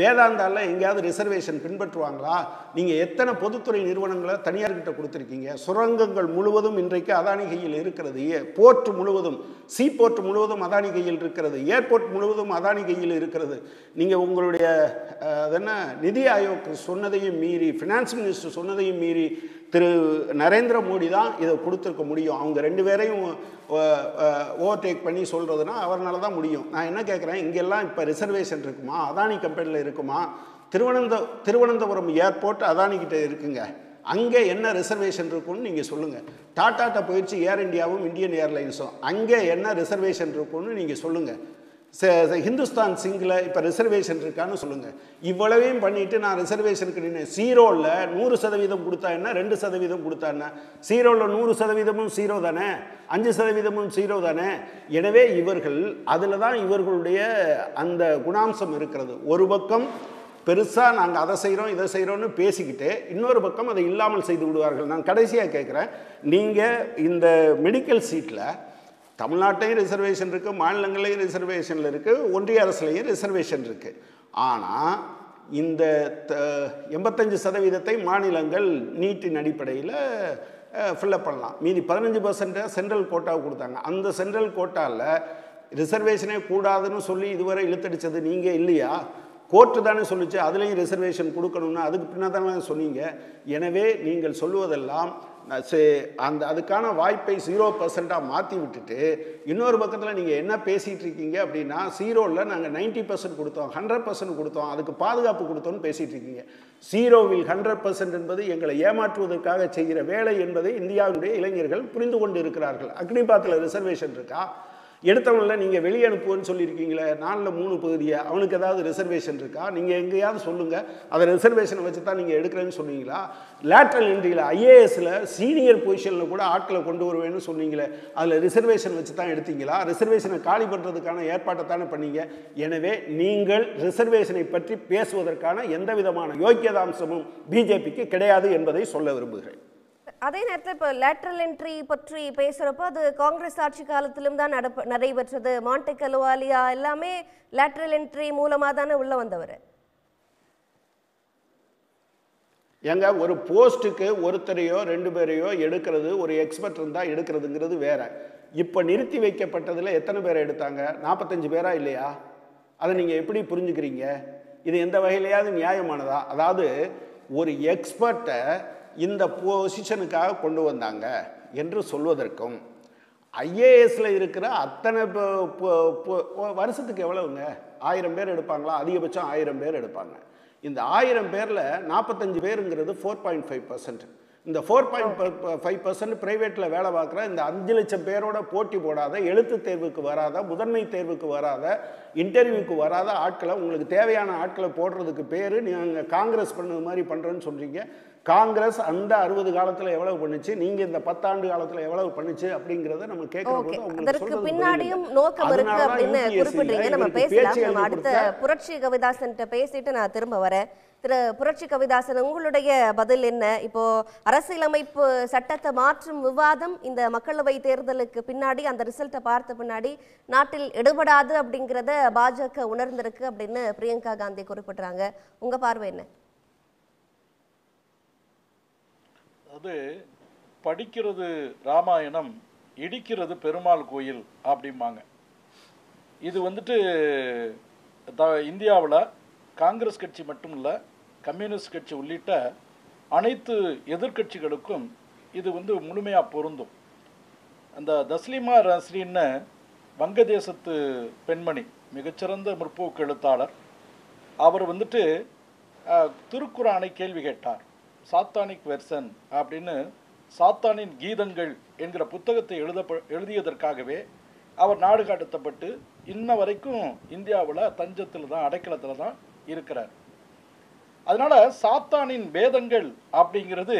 வேதாந்தாவில் எங்கேயாவது ரிசர்வேஷன் பின்பற்றுவாங்களா? நீங்கள் எத்தனை பொதுத்துறை நிறுவனங்களை தனியார்கிட்ட கொடுத்துருக்கீங்க? சுரங்கங்கள் முழுவதும் இன்றைக்கு அதானி கையில் இருக்கிறது. போர்ட் முழுவதும், சீ போர்ட் முழுவதும் அதானி கையில் இருக்கிறது. ஏர்போர்ட் முழுவதும் அதானி கையில் இருக்கிறது. நீங்கள் உங்களுடைய அதென்ன நிதி ஆயோக் சொன்னதையும் மீறி, ஃபினான்ஸ் மினிஸ்டர் சொன்னதையும் மீறி திரு நரேந்திர மோடி தான் இதை கொடுத்துருக்க முடியும். அவங்க 2 பேரையும் ஓவர்டேக் பண்ணி சொல்கிறதுனா அவர்னால தான் முடியும். நான் என்ன கேட்குறேன், இங்கெல்லாம் இப்போ ரிசர்வேஷன் இருக்குமா? அதானி கம்பெனியில் இருக்குமா? திருவனந்தபுரம் ஏர்போர்ட் அதானிக்கிட்ட இருக்குங்க. அங்கே என்ன ரிசர்வேஷன் இருக்குன்னு நீங்கள் சொல்லுங்கள். டாட்டாட்ட போயிடுச்சு ஏர் இந்தியாவும் இந்தியன் ஏர்லைன்ஸும். அங்கே என்ன ரிசர்வேஷன் இருக்குன்னு நீங்கள் சொல்லுங்கள். ஹிந்துஸ்தான் சிங்கில் இப்போ ரிசர்வேஷன் இருக்கான்னு சொல்லுங்கள். இவ்வளவையும் பண்ணிவிட்டு நான் ரிசர்வேஷனுக்கு நின்று 0ல் 100% கொடுத்தா என்ன, 2% கொடுத்தா என்ன? 0ல் 100%ம் 0 தானே, 5%ம் 0 தானே. எனவே இவர்கள் அதில் தான் இவர்களுடைய அந்த குணாம்சம் இருக்கிறது. ஒரு பக்கம் பெருசாக நாங்கள் அதை செய்கிறோம் இதை செய்கிறோன்னு பேசிக்கிட்டு, இன்னொரு பக்கம் அதை இல்லாமல் செய்து விடுவார்கள். நான் கடைசியாக கேட்குறேன், நீங்கள் இந்த மெடிக்கல் சீட்டில் தமிழ்நாட்டையும் ரிசர்வேஷன் இருக்குது, மாநிலங்களையும் ரிசர்வேஷனில் இருக்குது, ஒன்றிய அரசுலையும் ரிசர்வேஷன் இருக்குது. ஆனால் இந்த 85% மாநிலங்கள் நீட்டின் அடிப்படையில் ஃபில்லப் பண்ணலாம். மீதி 15% சென்ட்ரல் கோட்டாவுக்கு கொடுத்தாங்க. அந்த சென்ட்ரல் கோட்டாவில் ரிசர்வேஷனே கூடாதுன்னு சொல்லி இதுவரை இழுத்தடிச்சது நீங்கள் இல்லையா? கோர்ட்டு தானே சொல்லிச்சு அதுலேயும் ரிசர்வேஷன் கொடுக்கணும்னு. அதுக்கு பின்னாதானே சொன்னீங்க. எனவே நீங்கள் சொல்லுவதெல்லாம் அதுக்கான வாய்ப்பை 0% மாற்றி விட்டுட்டு, இன்னொரு பக்கத்தில் நீங்கள் என்ன பேசிகிட்டு இருக்கீங்க அப்படின்னா, 0ல் நாங்கள் 90% கொடுத்தோம், 100% கொடுத்தோம், அதுக்கு பாதுகாப்பு கொடுத்தோன்னு பேசிகிட்டு இருக்கீங்க. 0ல் 100% என்பது எங்களை ஏமாற்றுவதற்காக செய்கிற வேலை என்பதை இந்தியாவுடைய இளைஞர்கள் புரிந்து கொண்டு இருக்கிறார்கள். அக்னிபாத்தில் ரிசர்வேஷன் இருக்கா? எடுத்தவங்கள நீங்கள் வெளியே அனுப்புவோன்னு சொல்லியிருக்கீங்களே, 4ல் 3 பகுதியை, அவனுக்கு ஏதாவது ரிசர்வேஷன் இருக்கா? நீங்கள் எங்கேயாவது சொல்லுங்கள். அதை ரிசர்வேஷனை வச்சு தான் நீங்கள் எடுக்கிறேன்னு சொன்னீங்களா? லேட்ரல் என்ட்ரியில் ஐஏஎஸில் சீனியர் பொசிஷனில் கூட ஆட்களை கொண்டு வருவேன்னு சொன்னீங்களே, அதில் ரிசர்வேஷன் வச்சு தான் எடுத்தீங்களா? ரிசர்வேஷனை காலி பண்ணுறதுக்கான ஏற்பாட்டை தானே பண்ணீங்க. எனவே நீங்கள் ரிசர்வேஷனை பற்றி பேசுவதற்கான எந்த விதமான யோக்கியதாம்சமும் பிஜேபிக்கு கிடையாது என்பதை சொல்ல விரும்புகிறேன். அதே நேரத்தில் இப்போ லேட்ரல் என்ட்ரி பற்றி பேசுகிறப்போ அது காங்கிரஸ் ஆட்சி காலத்திலும் தான் நடைபெற்றது. மாண்டெக் அலுவாலியா எல்லாமே லேட்ரல் என்ட்ரி மூலமாக தானே உள்ள வந்தவர். எங்க ஒரு போஸ்ட்டுக்கு ஒருத்தரையோ 2 பேரையோ எடுக்கிறது, ஒரு எக்ஸ்பர்ட் இருந்தால் எடுக்கிறதுங்கிறது வேற. இப்போ நிறுத்தி வைக்கப்பட்டதில் எத்தனை பேரை எடுத்தாங்க? 45 பேரா இல்லையா? அதை நீங்கள் எப்படி புரிஞ்சுக்கிறீங்க? இது எந்த வகையிலையாவது நியாயமானதா? அதாவது ஒரு எக்ஸ்பர்ட்டை இந்த பொசிஷனுக்காக கொண்டு வந்தாங்க என்று சொல்வதற்கும், ஐஏஎஸ்ல இருக்கிற அத்தனை வருஷத்துக்கு எவ்வளவுங்க? 1000 பேர் எடுப்பாங்களா? அதிகபட்சம் 1000 பேர் எடுப்பாங்க. இந்த 1000 பேரில் 45 பேருங்கிறது 4.5%. இந்த 4.5% பிரைவேட்டில் வேலை பார்க்குற இந்த 5 லட்சம் பேரோட போட்டி போடாத, எழுத்து தேர்வுக்கு வராத, முதன்மை தேர்வுக்கு வராத, இன்டர்வியூக்கு வராத ஆட்களை, உங்களுக்கு தேவையான ஆட்களை போடுறதுக்கு பேர் நீங்கள் காங்கிரஸ் பண்ணது மாதிரி பண்ணுறேன்னு சொல்கிறீங்க. காங்கிரஸ் அந்த 60 காலத்தில் எவ்வளவு பண்ணுச்சு, நீங்கள் இந்த 10 ஆண்டு காலத்தில் எவ்வளவு பண்ணுச்சு அப்படிங்கிறத நம்ம கேட்குறோம். அதற்கு பின்னாடியும் நோக்கம் இருக்கு அப்படின்னு குறிப்பிடுறீங்க. நம்ம பேசலாம். நம்ம அடுத்த புரட்சி கவிதாசன் பேசிட்டு நான் திரும்ப வரேன். திரு புரட்சி கவிதாசன், உங்களுடைய பதில் என்ன? இப்போ அரசியலமைப்பு சட்டத்தை மாற்றும் விவாதம் இந்த மக்களவை தேர்தலுக்கு பின்னாடி, அந்த ரிசல்ட்டை பார்த்த பின்னாடி நாட்டில் எடுபடாது அப்படிங்கிறத பாஜக உணர்ந்திருக்கு அப்படின்னு பிரியங்கா காந்தி குறிப்பிட்றாங்க. உங்க பார்வை என்ன? அது படிக்கிறது ராமாயணம், இடிக்கிறது பெருமாள் கோயில் அப்படிம்பாங்க. இது வந்துட்டு இந்தியாவில் காங்கிரஸ் கட்சி மட்டும் இல்லை, கம்யூனிஸ்ட் கட்சி உள்ளிட்ட அனைத்து எதிர்க்கட்சிகளுக்கும் இது முழுமையாக பொருந்தும். அந்த தஸ்லீமா நஸ்ரீன்னு வங்கதேசத்து பெண்மணி, மிகச்சிறந்த முற்போக்கு எழுத்தாளர். அவர் திருக்குரானை கேள்வி கேட்டார். சாத்தானிக் வெர்சன் அப்படின்னு சாத்தானின் கீதங்கள் என்கிற புத்தகத்தை எழுதியதற்காகவே அவர் நாடு கடத்தப்பட்டு இன்ன வரைக்கும் இந்தியாவில் தஞ்சத்தில் தான், அடைக்கலத்தில் தான் இருக்கிறார். அதனால் சாத்தானின் வேதங்கள் அப்படிங்கிறது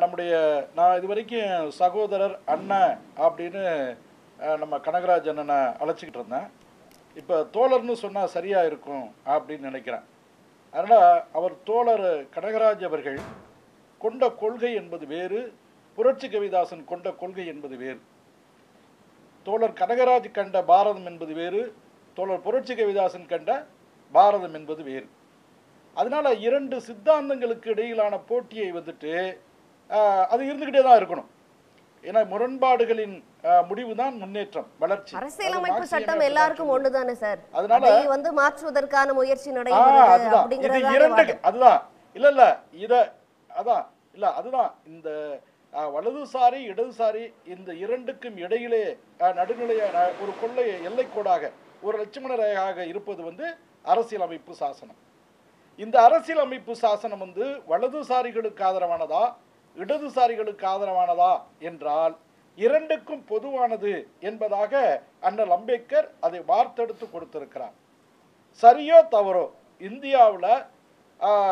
நம்முடைய, நான் இது வரைக்கும் சகோதரர் அண்ணன் அப்படின்னு நம்ம கனகராஜ் அண்ணனை அழைச்சிக்கிட்டு இருந்தேன். இப்போ தோழர்னு சொன்னால் சரியாக இருக்கும் அப்படின்னு நினைக்கிறேன். அதனால் அவர் தோழர் கனகராஜ் அவர்கள் கொண்ட கொள்கை என்பது வேறு, புரட்சி கவிதாசன் கொண்ட கொள்கை என்பது வேறு. தோழர் கனகராஜ் கண்ட பாரதம் என்பது வேறு, தோழர் புரட்சி கவிதாசன் கண்ட பாரதம் என்பது வேறு. அதனால் இரண்டு சித்தாந்தங்களுக்கு இடையிலான போட்டியை அது இருந்துக்கிட்டே தான் இருக்கணும். ஏன்னா முரண்பாடுகளின் முடிவு தான் முன்னேற்றம், வளர்ச்சி. அரசியலமைப்பு சட்டம் எல்லாருக்கும் ஒண்ணுதானே சார்? அதனால மாற்றுவதற்கான முயற்சி நடைபெறுகிறது அப்படிங்கறது. அதுதான் இல்ல இத அதான் இல்ல அதுதான் இந்த வலதுசாரி இடதுசாரி இந்த இரண்டுக்கும் இடையிலே நடுநிலையான ஒரு கொள்ளை எல்லைக்கோடாக ஒரு லட்சுமண ரேகையாக இருப்பது அரசியலமைப்பு சாசனம். இந்த அரசியலமைப்பு சாசனம் வலதுசாரிகளுக்கு ஆதரவானதா இடதுசாரிகளுக்கு ஆதரவானதா என்றால் இரண்டுக்கும் பொதுவானது என்பதாக அண்ணல் அம்பேத்கர் அதை வார்த்தெடுத்து கொடுத்திருக்கிறார். சரியோ தவறோ, இந்தியாவில்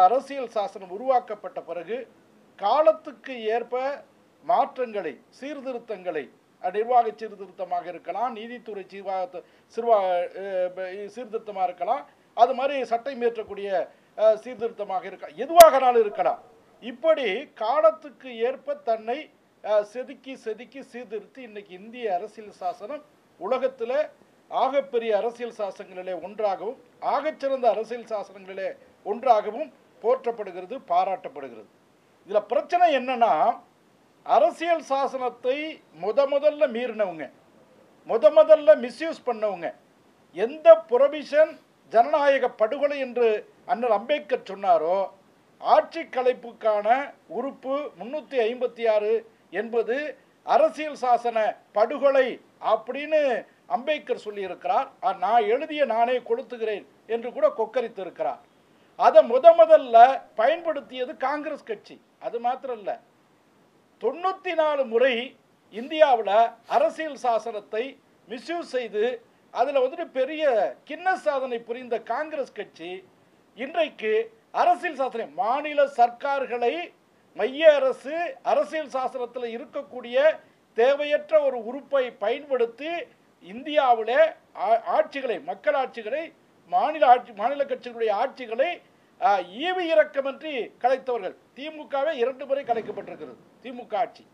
அரசியல் சாசனம் உருவாக்கப்பட்ட பிறகு காலத்துக்கு ஏற்ப மாற்றங்களை, சீர்திருத்தங்களை, நிர்வாக சீர்திருத்தமாக இருக்கலாம், நீதித்துறை சீர்திருத்தமாக இருக்கலாம், அது மாதிரி சட்டம் இயற்றக்கூடிய சீர்திருத்தமாக இருக்கலாம், எதுவாகனாலும் இருக்கலாம். இப்படி காலத்துக்கு ஏற்ப தன்னை செதுக்கி சீர்திருத்தி இன்னைக்கு இந்திய அரசியல் சாசனம் உலகத்தில் ஆகப்பெரிய அரசியல் சாசனங்களிலே ஒன்றாகவும் ஆகச்சிறந்த அரசியல் சாசனங்களிலே ஒன்றாகவும் போற்றப்படுகிறது, பாராட்டப்படுகிறது. இதில் பிரச்சனை என்னன்னா, அரசியல் சாசனத்தை முதல்ல மீறினவங்க, முதல்ல மிஸ்யூஸ் பண்ணவங்க, எந்த புரொவிஷன் ஜனநாயக படுகொலை என்று அண்ணல் அம்பேத்கர் சொன்னாரோ, ஆட்சி கலைப்புக்கான உறுப்பு 356 என்பது அரசியல் சாசன படுகொலை அப்படின்னு அம்பேத்கர் சொல்லியிருக்கிறார். நான் எழுதிய நானே கொளுத்துகிறேன் என்று கூட கொக்கரித்திருக்கிறார். அதை முதல்ல பயன்படுத்தியது காங்கிரஸ் கட்சி. அது மாத்திரம் இல்லை, 94 முறை இந்தியாவில் அரசியல் சாசனத்தை மிஸ்யூஸ் செய்து அதில் பெரிய கின்னஸ் சாதனை புரிந்த காங்கிரஸ் கட்சி இன்றைக்கு அரசியல் சாசனம், மாநில சர்க்கார்களை மைய அரசு அரசியல் சாசனத்தில் இருக்கக்கூடிய தேவையற்ற ஒரு உறுப்பை பயன்படுத்தி இந்தியாவில் ஆட்சிகளை, மக்களாட்சிகளை, மாநில கட்சிகளுடைய ஆட்சிகளை ஈவு இறக்கமின்றி கலைத்தவர்கள். திமுகவே 2 முறை கலைக்கப்பட்டிருக்கிறது திமுக ஆட்சி.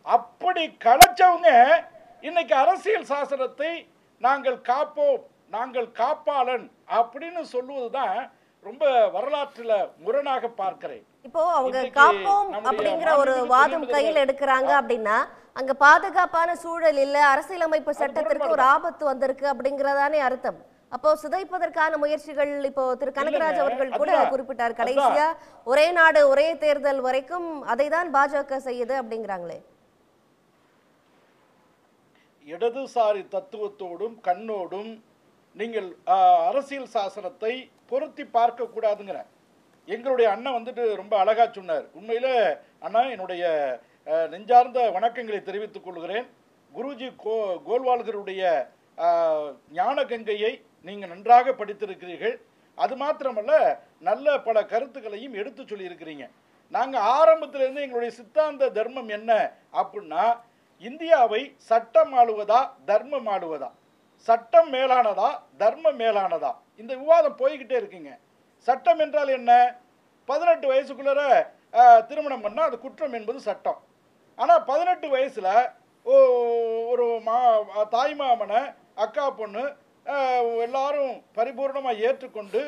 அப்படி கலைச்சவங்க இன்னைக்கு அரசியல் சாசனத்தை நாங்கள் காப்போம், நாங்கள் காப்பாளன் அப்படின்னு சொல்லுவதுதான் ரொம்ப வரலாற்றுல முரணாக பார்க்கிறேன். இப்போ அவங்க காப்போம் அப்படிங்கிற ஒரு வாதம் கையில் எடுக்கிறாங்க அப்படின்னா, அங்க பாதுகாப்பான சூழல் இல்ல, அரசியலமைப்பு சட்டத்திற்கு ஒரு ஆபத்து வந்திருக்கு அப்படிங்கறதானே அர்த்தம். அப்போ சிதைப்பதற்கான முயற்சிகள் இப்போ திரு கனகராஜ் அவர்கள் கூட குறிப்பிட்டார். கடைசியா ஒரே நாடு ஒரே தேர்தல் வரைக்கும் அதை தான் பாஜக செய்யுது அப்படிங்கிறாங்களே. இடதுசாரி தத்துவத்தோடும் கண்ணோடும் நீங்கள் அரசியல் சாசனத்தை பொருத்தி பார்க்க கூடாதுங்கிற எங்களுடைய அண்ணன் ரொம்ப அழகா சொன்னார். உண்மையில அண்ணா என்னுடைய நெஞ்சார்ந்த வணக்கங்களை தெரிவித்துக் கொள்கிறேன். குருஜி கோல்வால்கருடைய ஞான கங்கையை நீங்கள் நன்றாக படித்திருக்கிறீர்கள். அது மாத்திரமல்ல, நல்ல பல கருத்துக்களையும் எடுத்து சொல்லியிருக்கிறீங்க. நாங்கள் ஆரம்பத்திலிருந்து எங்களுடைய சித்தாந்த தர்மம் என்ன அப்படின்னா, இந்தியாவை சட்டம் ஆளுவதா தர்மம் ஆளுவதா, சட்டம் மேலானதா தர்மம் மேலானதா, இந்த விவாதம் போய்கிட்டே இருக்குங்க. சட்டம் என்றால் என்ன? 18 வயசுக்குள்ள திருமணம் பண்ணால் அது குற்றம் என்பது சட்டம். ஆனால் 18 வயசுல ஒரு தாய்மாமனை, அக்கா பொண்ணு எல்லாரும் பரிபூர்ணமாக ஏற்றுக்கொண்டு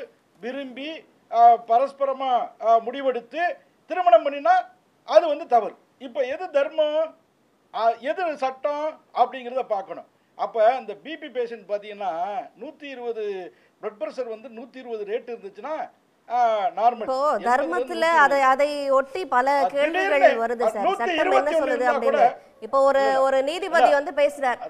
விரும்பி பரஸ்பரமாக முடிவெடுத்து திருமணம் பண்ணினா அது தவறு. இப்போ எது தர்மம், எது சட்டம் அப்படிங்கிறத பார்க்கணும். அப்போ இந்த பிபி பேஷண்ட் பார்த்தீங்கன்னா 120 பிளட் ப்ரெஷர் 120 ரேட் இருந்துச்சுன்னா நார்மல். இப்போ தர்மத்துல அதை ஒட்டி பல கேள்விகள் வருது சார். சட்டம் என்ன சொல்லுது அப்படின்னு இப்போ ஒரு நீதிபதி வந்து பேசுறார்,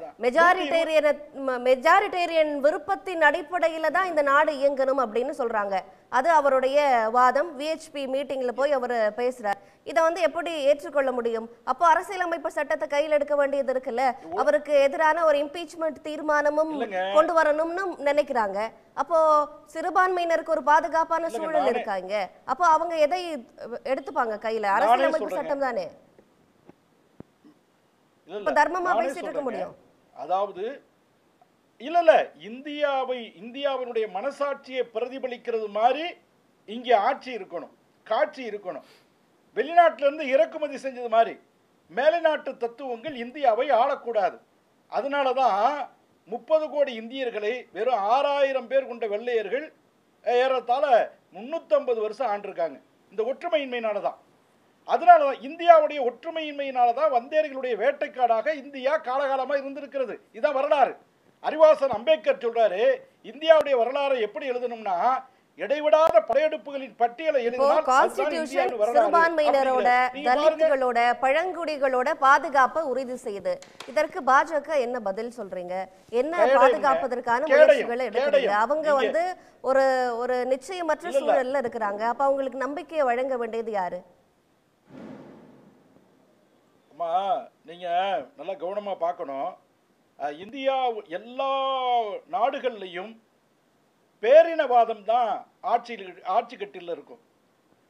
மெஜாரிட்டேரியன் விருப்பத்தின் அடிப்படையில தான் இந்த நாடு இயங்கணும் அப்படின்னு சொல்றாங்க. அது அவருடைய வாதம். விஹெச்பி மீட்டிங்ல போய் அவர் பேசுறார். இதை வந்து எப்படி ஏற்றுக்கொள்ள முடியும்? அப்போ அரசியலமைப்பு சட்டத்தை கையில் எடுக்க வேண்டியது இருக்குல்ல. அவருக்கு எதிரான ஒரு இம்பீச்மெண்ட் தீர்மானமும் கொண்டு வரணும்னு நினைக்கிறாங்க. அப்போ சிறுபான்மையினருக்கு ஒரு பாதுகாப்பான சூழல் இருக்காங்க. அப்போ அவங்க எதை எடுத்துப்பாங்க கையில? அரசியலமைப்பு சட்டம் தானே. தர்மமா பேசிட்டு இருக்க முடியும்? அதாவது இல்ல இந்தியாவினுடைய மனசாட்சியை பிரதிபலிக்கிறது மாதிரி இங்க ஆட்சி இருக்கணும், காட்சி இருக்கணும். வெளிநாட்டில இருந்து இறக்குமதி செஞ்சது மாதிரி மேலைநாட்டு தத்துவங்கள் இந்தியாவை ஆளக்கூடாது. அதனாலதான் 30 கோடி இந்தியர்களை வெறும் 6000 பேர் கொண்ட வெள்ளையர்கள் ஏறத்தாழ 350 வருஷம் ஆண்டிருக்காங்க. இந்த ஒற்றுமையின்மையினாலதான். அதனாலதான் இந்தியாவுடைய ஒற்றுமையின்மையினாலதான் வந்தேர்களுடைய வேட்டைக்காடாக இந்தியா காலகாலமா இருந்திருக்கிறது. இதான் வரலாறு. அறிவாசன் அம்பேத்கர் சொல்றாரு, இந்தியாவுடைய வரலாறை எப்படி எழுதணும்னா இடைவிடாத படையெடுப்புகளின் பட்டியலை எழுதினால் கான்ஸ்டிடியூஷன் சிறுபான்மையினரோட, தலித்துகளோட, பழங்குடிகளோட பாதுகாப்பை உறுதி செய்யுது. இதற்கு பாஜக என்ன பதில் சொல்றீங்க? என்ன பாதுகாப்பதற்கான முயற்சிகளை எடுக்கிறீங்க? அவங்க வந்து ஒரு நிச்சயமற்ற சூழல்ல இருக்கிறாங்க. அப்ப அவங்களுக்கு நம்பிக்கையை வழங்க வேண்டியது யாரு? அம்மா, நீங்க நல்லா கவனமா பார்க்கணும். இந்தியா எல்லா நாடுகள்லையும் பேரினவாதம் தான் ஆட்சி கட்டில இருக்கும்.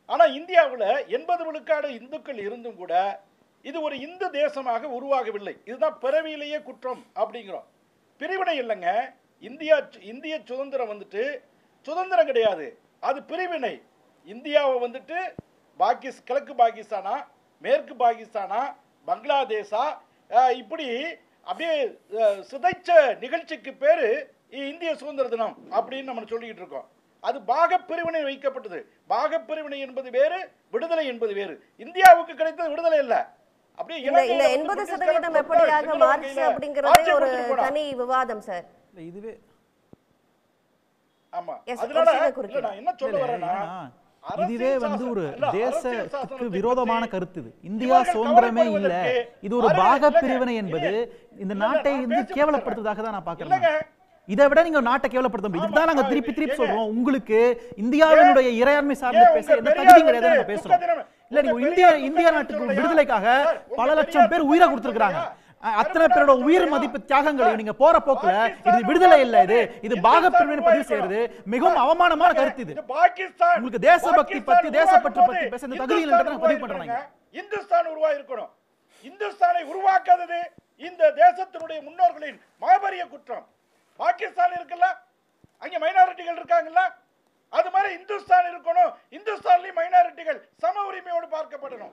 ஆனா இந்தியாவில் 80 விழுக்காடு இந்துக்கள் இருந்தும் கூட இது ஒரு இந்து தேசமாக உருவாகவில்லை. இதுதான் பிறவியிலேயே குற்றம் அப்படிங்கிறோம். பிரிவினை இல்லைங்க. இந்திய சுதந்திரம் வந்துட்டு சுதந்திரம் கிடையாது, அது பிரிவினை. இந்தியாவை வந்துட்டு கிழக்கு பாகிஸ்தானா, மேற்கு பாகிஸ்தானா, பங்களாதேஷா, இப்படி அப்படியே சிதைச்ச நிகழ்ச்சிக்கு பேரு இந்திய சுதந்திர தினம் அப்படின்னு நம்ம சொல்லிக்கிட்டு இருக்கோம். அது பாகப்பிரிவினை வைக்கப்பட்டது. பாகப்பிரிவினை என்பது வேறு, விடுதலை என்பது வேறு. இந்தியாவுக்கு கிடைத்தது விடுதலை இல்ல. அப்படியே 80% எப்படியாக மார்க்ஸ் அப்படிங்கறதே ஒரு தனி விவாதம் சார். இதுவே ஆமா. அதனால நான் என்ன சொல்ல வரேன்னா, இதுவே வந்து ஒரு தேசத்துக்கு விரோதமான கருத்து. இது இந்தியா சுதந்திரமே இல்ல, இது ஒரு பாக பிரிவினை என்பது இந்த நாட்டை வந்து கேவலப்படுத்துவதாக தான் நான் பாக்குறேன். இதை விட நீங்க நாட்டை கேவலப்படுத்த முடியும். இதுதான் நாங்க திருப்பி சொல்றோம். உங்களுக்கு இந்தியாவினுடைய இறையாண்மை சார்ந்து பேச எந்த தகுதியும் கிடையாது நாங்க பேசுறோம். இல்ல, நீங்க இந்தியா நாட்டுக்கு விடுதலைக்காக பல லட்சம் பேர் உயிரை கொடுத்திருக்காங்க. அத்தனை பேரோட உயிர் மதிப்பு தியாகங்களை நீங்க போற போக்குல இது விடுதலை இல்ல, இது பாகப்பிரிவினை பதிவு செய்யறது மிகவும் அவமானமான கருத்து. இது உங்களுக்கு தேசபக்தி பத்தி, தேசப்பற்று பத்தி பேச இந்த தகுதி இல்லைன்றத பதிவு பண்றாங்க. இந்துஸ்தான் உருவாயிருக்கணும். இந்துஸ்தானை உருவாக்காதது இந்த தேசத்தினுடைய முன்னோர்களின் மாபெரிய குற்றம். பாகிஸ்தான் இருக்குல்ல, அங்க மைனாரிட்டிகள் இருக்காங்கல்ல, அது மாதிரி இந்துஸ்தான் இருக்கணும். இந்துஸ்தான்லயும் மைனாரிட்டிகள் சம உரிமையோடு பார்க்கப்படணும்.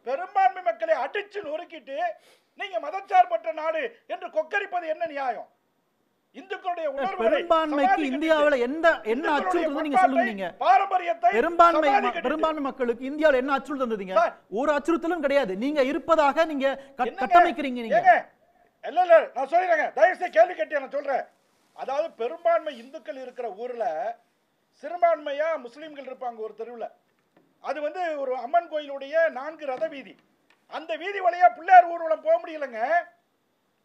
பெரும்பான்மை மக்களை அடிச்சு நொறுக்கிட்டு நீங்க மதச்சார்பற்ற நாடு என்று கொக்கரிப்பது என்ன நியாயம்? இந்துக்களுடைய பெரும்பான்மைக்கு இந்தியாவில் என்ன அச்சுறுத்தல் நீங்க சொல்லுங்க. பாரம்பரியத்தை பெரும்பான்மை மக்களுக்கு இந்தியாவில் என்ன அச்சுறுத்தல் தந்தீங்க? ஒரு அச்சுறுத்தலும் கிடையாது. நீங்க இருப்பதாக நீங்க கட்டமைக்கிறீங்க. நீங்க இல்ல நான் சொல்றேங்க, தயவு செய்து கேள்வி கேட்டு நான் சொல்றேன். அதாவது பெரும்பான்மை இந்துக்கள் இருக்கிற ஊர்ல சிறுபான்மையா முஸ்லீம்கள் இருப்பாங்க ஒரு தெருவில். அது வந்து ஒரு அம்மன் கோயிலுடைய 4 ரத வீதி. அந்த வீதி வழியா பிள்ளையார் ஊர்வலம் போக முடியலங்க.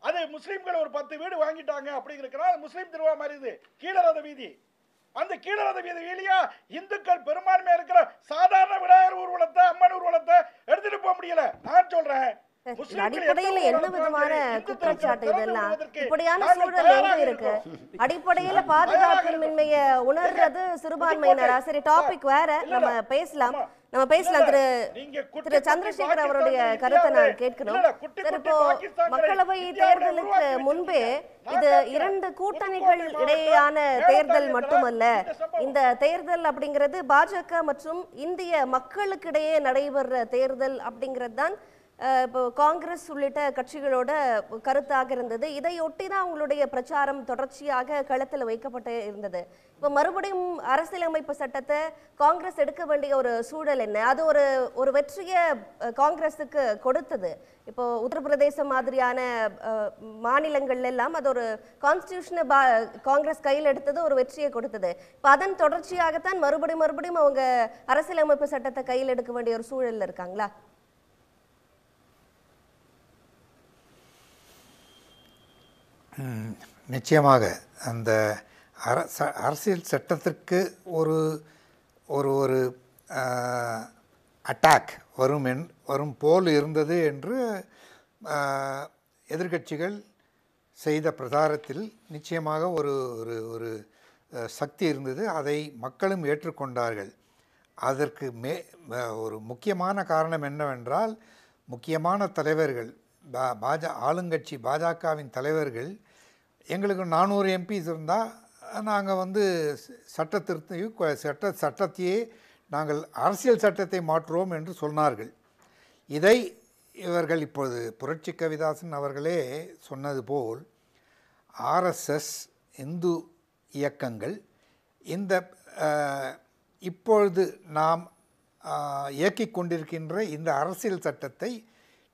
அது முஸ்லீம்கள் ஒரு 10 வீடு வாங்கிட்டாங்க அப்படிங்கிறதுனா அது முஸ்லீம் திருவிழா மாதிரி இது கீழரத வீதி. அந்த கீழரத வீதி வீதியா இந்துக்கள் பெரும்பான்மையா இருக்கிற சாதாரண விநாயகர் ஊர்வலத்தை, அம்மன் ஊர்வலத்தை எடுத்துட்டு போக முடியல. நான் சொல்றேன், அடிப்படையில என்ன விதமான குற்றச்சாட்டு இதெல்லாம்? இப்படியான சூழல் எங்க இருக்கு? அடிப்படையில பாதுகாப்பின்மைய உணர்றது சிறுபான்மையினரா? சரி, டாபிக் வேற, நம்ம பேசலாம். திரு சந்திரசேகர் அவருடைய கருத்தை நான் கேட்கணும். இப்போ மக்களவை தேர்தலுக்கு முன்பே இது 2 கூட்டணிகள் இடையேயான தேர்தல் மட்டுமல்ல. இந்த தேர்தல் அப்படிங்கிறது பாஜக மற்றும் இந்திய மக்களுக்கிடையே நடைபெற தேர்தல் அப்படிங்கிறது தான் இப்போ காங்கிரஸ் உள்ளிட்ட கட்சிகளோட கருத்தாக இருந்தது. இதையொட்டி தான் அவங்களுடைய பிரச்சாரம் தொடர்ச்சியாக களத்தில் வைக்கப்பட்டு இருந்தது. இப்போ மறுபடியும் அரசியலமைப்பு சட்டத்தை காங்கிரஸ் எடுக்க வேண்டிய ஒரு சூழல் என்ன? அது ஒரு வெற்றியை காங்கிரஸுக்கு கொடுத்தது. இப்போ உத்தரப்பிரதேசம் மாதிரியான மாநிலங்கள்ல எல்லாம் அது ஒரு கான்ஸ்டிடியூஷனை காங்கிரஸ் கையில் எடுத்தது ஒரு வெற்றியை கொடுத்தது. இப்போ அதன் தொடர்ச்சியாகத்தான் மறுபடியும் அவங்க அரசியலமைப்பு சட்டத்தை கையில் எடுக்க வேண்டிய ஒரு சூழல்ல இருக்காங்களா? நிச்சயமாக அந்த அரசியல் சட்டத்திற்கு ஒரு ஒரு ஒரு அட்டாக் வரும் போல் இருந்தது என்று எதிர்க்கட்சிகள் செய்த பிரச்சாரத்தில் நிச்சயமாக ஒரு ஒரு ஒரு சக்தி இருந்தது. அதை மக்களும் ஏற்றுக்கொண்டார்கள். அதற்கு ஒரு முக்கியமான காரணம் என்னவென்றால், முக்கியமான தலைவர்கள் ஆளுங்கட்சி பாஜகவின் தலைவர்கள் எங்களுக்கு 400 எம்பிஸ் இருந்தால் நாங்கள் சட்டத்தையே நாங்கள் அரசியல் சட்டத்தை மாற்றுவோம் என்று சொன்னார்கள். இதை இவர்கள் இப்பொழுது புரட்சி கவிதாசன் அவர்களே சொன்னது போல் ஆர்எஸ்எஸ் இந்து இயக்கங்கள் இந்த இப்பொழுது நாம் இயக்கிக் கொண்டிருக்கின்ற இந்த அரசியல் சட்டத்தை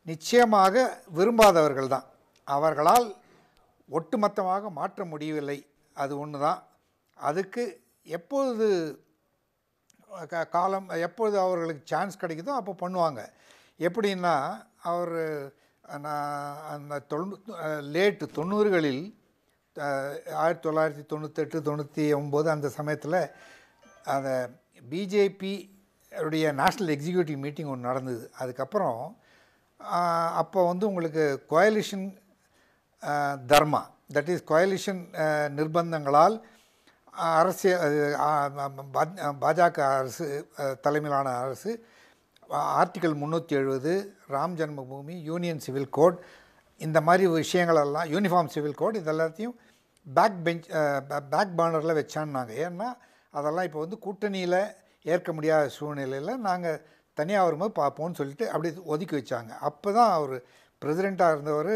நிச்சயமாக விரும்பாதவர்கள் தான். அவர்களால் ஒட்டுமொத்தமாக மாற்ற முடியவில்லை. அது ஒன்று தான். அதுக்கு எப்பொழுது அவர்களுக்கு சான்ஸ் கிடைக்குதோ அப்போ பண்ணுவாங்க. எப்படின்னா, அவர் அந்த லேட்டு 90களில் 1998 99 அந்த சமயத்தில் அந்த பிஜேபி உடைய நேஷ்னல் எக்ஸிக்யூட்டிவ் மீட்டிங் ஒன்று நடந்தது. அதுக்கப்புறம் அப்போ உங்களுக்கு coalition dharma, that is coalition நிர்பந்தங்களால் பாஜக அரசு தலைமையிலான அரசு article 370 Ram Janmabhoomi, union civil code, இந்த மாதிரி விஷயங்களெல்லாம், யூனிஃபார்ம் சிவில் கோட், இதெல்லாத்தையும் பேக் பர்னரில் வச்சான்னாங்க. ஏன்னா அதெல்லாம் இப்போ கூட்டணியில் ஏற்க முடியாத சூழ்நிலையில் நாங்கள் தனியாக வரும்போது பார்ப்போம்னு சொல்லிட்டு அப்படி ஒதுக்கி வச்சாங்க. அப்போ தான் அவர் பிரசிடெண்ட்டாக இருந்தவர்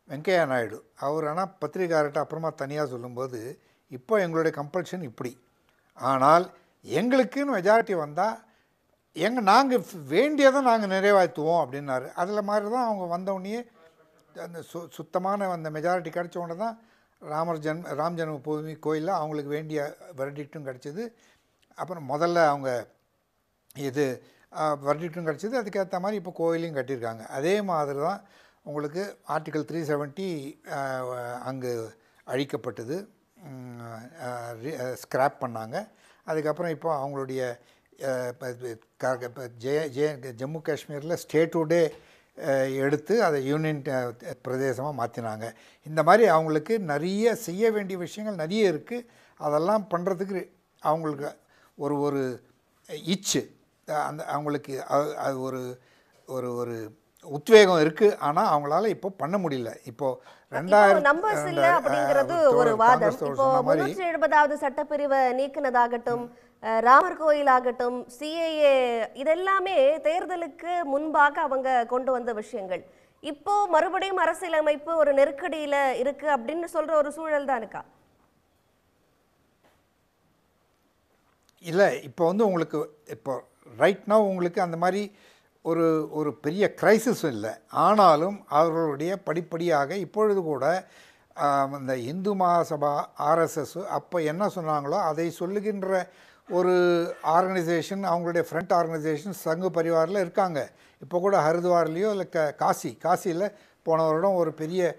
வெங்கையா நாயுடு. அவர் ஆனால் பத்திரிகார்கிட்ட அப்புறமா தனியாக சொல்லும்போது, இப்போ எங்களுடைய கம்பல்ஷன் இப்படி, ஆனால் எங்களுக்குன்னு மெஜாரிட்டி வந்தால் நாங்கள் வேண்டியதை நாங்கள் நிறைவேற்றுவோம் அப்படின்னாரு. அதில் மாதிரி தான் அவங்க வந்தவுடனே அந்த சுத்தமான அந்த மெஜாரிட்டி கிடைச்ச உடனே தான் ராம் ஜன்மபூமி கோயிலில் அவங்களுக்கு வேண்டிய வெர்டிக்டும் கிடச்சிது. அப்புறம் முதல்ல அவங்க இது வெர்டிக்டும் கிடச்சிது. அதுக்கேற்ற மாதிரி இப்போ கோயிலையும் கட்டியிருக்காங்க. அதே மாதிரி தான் உங்களுக்கு ஆர்டிக்கல் 370 அங்கு அழிக்கப்பட்டது, ஸ்கிராப் பண்ணாங்க. அதுக்கப்புறம் இப்போ அவங்களுடைய ஜம்மு காஷ்மீரில் ஸ்டேட்டுடே எடுத்து அதை யூனியன் பிரதேசமாக மாற்றினாங்க. இந்த மாதிரி அவங்களுக்கு நிறைய செய்ய வேண்டிய விஷயங்கள் நிறைய இருக்குது. அதெல்லாம் பண்ணுறதுக்கு அவங்களுக்கு ஒரு ஒரு அவங்களுக்கு அது ஒரு ஒரு ஒரு உத்வேகம் இருக்குது. ஆனால் அவங்களால இப்போ பண்ண முடியல. இப்போ நம்பர்ஸ் இல்ல அப்படிங்கிறது ஒரு வாதம். இப்போ 370வது சட்டப்பிரிவை நீக்கினதாகட்டும், ராமர் கோயில் ஆகட்டும், சிஏஏ, இதெல்லாமே தேர்தலுக்கு முன்பாக அவங்க கொண்டு வந்த விஷயங்கள். இப்போ மறுபடியும் அரசியலமைப்பு ஒரு நெருக்கடியில இருக்கு அப்படின்னு சொல்ற ஒரு சூழல் தான் இருக்கா? இல்லை, இப்போ உங்களுக்கு இப்போ ரைட் நவ் உங்களுக்கு அந்த மாதிரி ஒரு ஒரு பெரிய கிரைசிஸும் இல்லை. ஆனாலும் அவர்களுடைய படிப்படியாக இப்பொழுது கூட இந்த இந்து மகாசபா, ஆர்எஸ்எஸ் அப்போ என்ன சொன்னாங்களோ அதை சொல்லுகின்ற ஒரு ஆர்கனைசேஷன், அவங்களுடைய ஃப்ரண்ட் ஆர்கனைசேஷன் சங்கு பரிவாரில் இருக்காங்க. இப்போ கூட ஹரித்வார்லேயோ இல்லை காசியில் போன வருடம் ஒரு பெரிய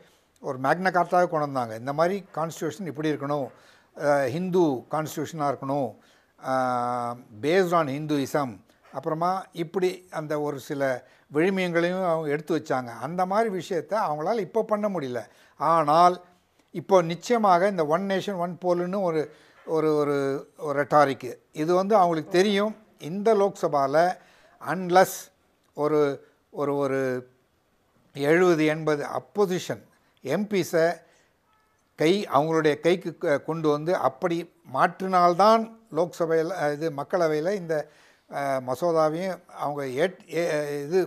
ஒரு மேக்னா கார்ட்டாவே கொண்டு வந்தாங்க. இந்த மாதிரி கான்ஸ்டியூஷன் இப்படி இருக்கணும், ஹிந்து கான்ஸ்டியூஷனாக இருக்கணும், பேஸ்ட் ஆன் ஹிந்துயிசம், அப்புறமா இப்படி அந்த ஒரு சில விழுமியங்களையும் அவங்க எடுத்து வச்சாங்க. அந்த மாதிரி விஷயத்தை அவங்களால இப்போ பண்ண முடியல. ஆனால் இப்போ நிச்சயமாக இந்த ஒன் நேஷன் ஒன் போல்னு ஒரு ஒரு ஒரு ரெட்டாரிக்கு இது அவங்களுக்கு தெரியும். இந்த லோக்சபாவில் அன்லஸ் ஒரு ஒரு ஒரு 70-80 அப்போசிஷன் எம்பிஸை அவங்களுடைய கைக்கு கொண்டு வந்து அப்படி மாற்றினால்தான் லோக்சபையில் மக்களவையில் இந்த மசோதாவையும் அவங்க இது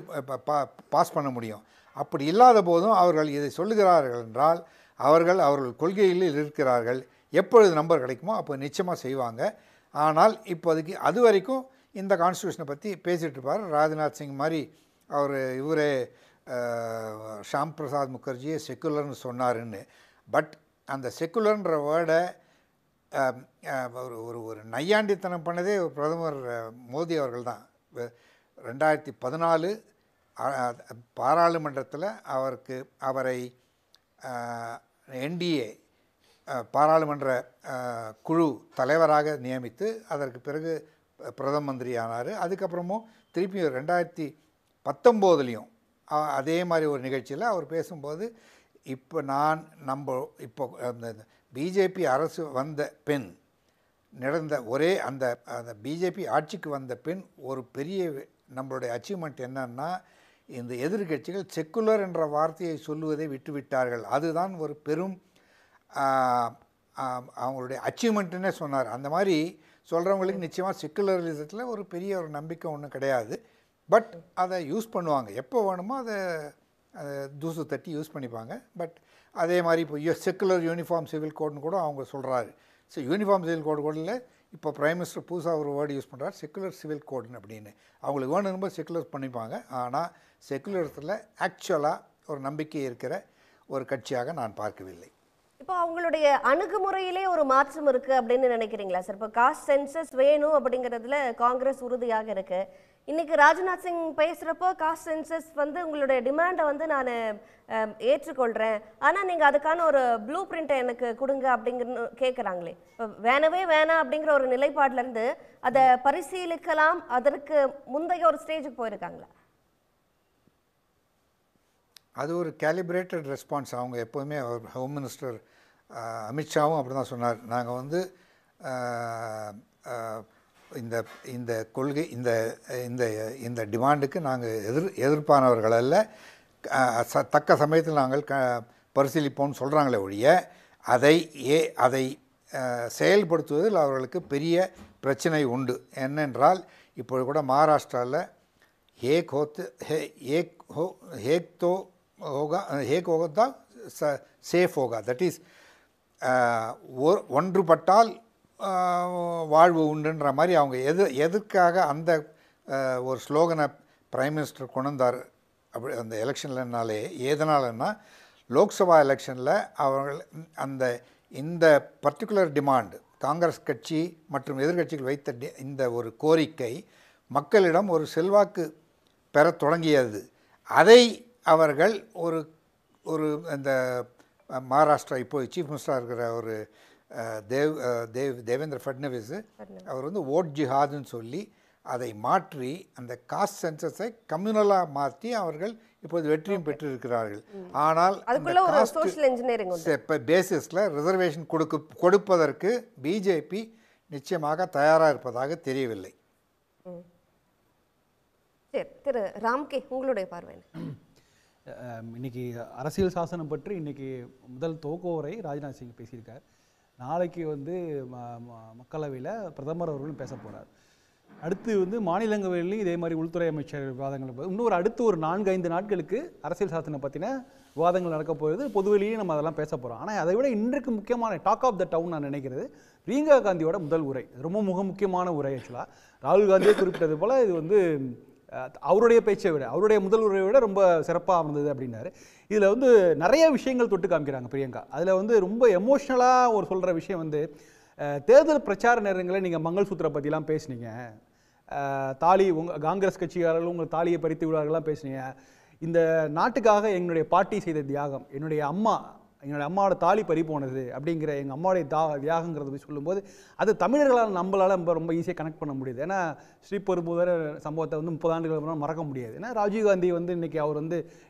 பாஸ் பண்ண முடியும். அப்படி இல்லாத போதும் அவர்கள் இதை சொல்லுகிறார்கள் என்றால் அவர்கள் கொள்கையில் இருக்கிறார்கள். எப்பொழுது நம்பர் கிடைக்குமோ அப்போ நிச்சயமாக செய்வாங்க. ஆனால் இப்போதைக்கு அது வரைக்கும் இந்த கான்ஸ்டியூஷனை பற்றி பேசிகிட்டு இருப்பார். ராஜ்நாத் சிங் மாதிரி இவரே ஷாம் பிரசாத் முகர்ஜியை செக்குலர்னு சொன்னாருன்னு. பட் அந்த செக்குலர்ன்ற வேர்டை ஒரு நையாண்டித்தனம் பண்ணதே பிரதமர் மோடி அவர்கள் தான். 2014 பாராளுமன்றத்தில் அவரை NDA பாராளுமன்ற குழு தலைவராக நியமித்து அதற்கு பிறகு பிரதம மந்திரி ஆனார். அதுக்கப்புறமும் திருப்பி 2019 அதே மாதிரி ஒரு நிகழ்ச்சியில் அவர் பேசும்போது இப்போ பிஜேபி அரசு வந்த பின் நடந்த அந்த பிஜேபி ஆட்சிக்கு வந்த பின் ஒரு பெரிய நம்மளுடைய அச்சீவ்மெண்ட் என்னன்னா, இந்த எதிர்கட்சிகள் செக்குலர் என்ற வார்த்தையை சொல்லுவதை விட்டுவிட்டார்கள். அதுதான் ஒரு பெரும் அவங்களுடைய அச்சீவ்மெண்ட்டுன்னே சொன்னார். அந்த மாதிரி சொல்கிறவங்களுக்கு நிச்சயமாக செக்குலரிசத்தில் ஒரு பெரிய ஒரு நம்பிக்கை ஒன்றும் கிடையாது. பட் அதை யூஸ் பண்ணுவாங்க, எப்போ வேணுமோ அதை தூசு தட்டி யூஸ் பண்ணிப்பாங்க. பட் அதே மாதிரி இப்போ செக்குலர் யூனிஃபார்ம் சிவில் கோட்னு கூட அவங்க சொல்கிறாரு. ஸோ யூனிஃபார்ம் சிவில் கோடு கூட இல்லை, இப்போ பிரைம் மினிஸ்டர் புதுசாக ஒரு வேர்டு யூஸ் பண்ணுறாரு, செக்குலர் சிவில் கோடுன்னு அப்படின்னு. அவங்களுக்கு வேணும்போது செக்குலர் பண்ணிப்பாங்க. ஆனால் செக்குலரத்தில் ஆக்சுவலாக ஒரு நம்பிக்கை இருக்கிற ஒரு கட்சியாக நான் பார்க்கவில்லை. இப்போ அவங்களுடைய அணுகுமுறையிலே ஒரு மாற்றம் இருக்கு அப்படின்னு நினைக்கிறீங்களா சார்? இப்போ காஸ்ட் சென்சஸ் வேணும் அப்படிங்கிறதுல காங்கிரஸ் உறுதியாக இருக்கு. இன்னைக்கு ராஜ்நாத் சிங் பேசுகிறப்போ காஸ்ட் சென்சஸ் உங்களுடைய டிமாண்டை நான் ஏற்றுக்கொள்கிறேன், ஆனால் நீங்கள் அதுக்கான ஒரு ப்ளூ பிரிண்ட்டை எனக்கு கொடுங்க அப்படிங்கிற கேட்குறாங்களே. இப்போ வேணவே வேணாம் அப்படிங்கிற ஒரு நிலைப்பாட்டிலேருந்து அதை பரிசீலிக்கலாம், அதற்கு முந்தைய ஒரு ஸ்டேஜுக்கு போயிருக்காங்களா? அது ஒரு கேலிப்ரேட்டட் ரெஸ்பான்ஸ். அவங்க எப்போவுமே ஹோம் மினிஸ்டர் அமித்ஷாவும் அப்படி தான் சொன்னார். நாங்கள் இந்த கொள்கை இந்த டிமாண்டுக்கு நாங்கள் எதிர்ப்பானவர்கள் அல்ல, தக்க சமயத்தில் நாங்கள் பரிசீலிப்போம்னு சொல்கிறாங்களே ஒழிய அதை செயல்படுத்துவதில் அவர்களுக்கு பெரிய பிரச்சனை உண்டு. என்னென்றால் இப்போது கூட மகாராஷ்டிராவில் एक होगा सेफ होगा, दैट इज ஒன்றுபட்டால் வாழ்வு உண்டுன்ற மாதிரி அவங்க எதற்காக அந்த ஒரு ஸ்லோகனை பிரைம் மினிஸ்டர் கொண்டு வந்தார் அப்படி அந்த எலெக்ஷன்லனாலே. எதனாலன்னா லோக்சபா எலெக்ஷனில் அவர்கள் இந்த பர்டிகுலர் டிமாண்டு காங்கிரஸ் கட்சி மற்றும் எதிர்கட்சிகள் வைத்த இந்த ஒரு கோரிக்கை மக்களிடம் ஒரு செல்வாக்கு பெற தொடங்கியது. அதை அவர்கள் ஒரு இந்த மகாராஷ்டிரா இப்போ சீஃப் மினிஸ்டராக இருக்கிற ஒரு தேவேந்திர ஃபட்னவிஸ் அவர் ஓட் ஜிஹாதுன்னு சொல்லி அதை மாற்றி அந்த காஸ்ட் சென்சஸை கம்யூனலாக மாற்றி அவர்கள் இப்போது வெற்றியும் பெற்றிருக்கிறார்கள். ஆனால் பேசிஸில் ரிசர்வேஷன் கொடுப்பதற்கு பிஜேபி நிச்சயமாக தயாராக இருப்பதாக தெரியவில்லை. திரு ராம்கே, உங்களுடைய பார்வை? இன்றைக்கி அரசியல் சாசனம் பற்றி இன்றைக்கி முதல் துவக்க உரை ராஜ்நாத் சிங் பேசியிருக்கார். நாளைக்கு மக்களவையில் பிரதமர் அவர்களும் பேச போகிறார். அடுத்து மாநிலங்களவையிலையும் இதே மாதிரி உள்துறை அமைச்சர் விவாதங்கள் இன்னொரு அடுத்து ஒரு 4-5 நாட்களுக்கு அரசியல் சாசனம் பற்றின விவாதங்கள் நடக்க போகிறது. பொதுவெளியே நம்ம அதெல்லாம் பேச போகிறோம். ஆனால் அதை விட இன்றைக்கு முக்கியமான டாக் ஆஃப் த டவுன் நான் நினைக்கிறது பிரியங்கா காந்தியோட முதல் உரை. ரொம்ப முக்கியமான உரை. ஆக்சுவலாக ராகுல் காந்தியே குறிப்பிட்டது போல் இது அவருடைய பேச்சை விட அவருடைய முதல் உரையை விட ரொம்ப சிறப்பாக இருந்தது அப்படின்னாரு. இதில் நிறைய விஷயங்கள் தொட்டு காமிக்கிறாங்க பிரியங்கா. அதில் ரொம்ப எமோஷ்னலாக ஒரு சொல்கிற விஷயம் தேர்தல் பிரச்சார நேரங்களில் நீங்கள் மங்கள்சூத்திரை பற்றிலாம் பேசுனீங்க, தாலி காங்கிரஸ் கட்சியாளர்கள் உங்கள் தாலியை பறித்து விடார்கள்லாம் பேசுனீங்க, இந்த நாட்டுக்காக எங்களுடைய பாட்டி செய்த தியாகம், என்னுடைய அம்மாவோட தாலி பறி போனது அப்படிங்கிற எங்கள் அம்மாவுடைய தியாகங்கிறத போய் சொல்லும்போது அது தமிழர்களால் நம்மளால் ரொம்ப ஈஸியாக கனெக்ட் பண்ண முடியுது. ஏன்னா ஸ்ரீபெரும்புதூர் சம்பவத்தை 30 ஆண்டுகள் அப்புறம் மறக்க முடியாது. ஏன்னா ராஜீவ்காந்தி இன்றைக்கி அவர்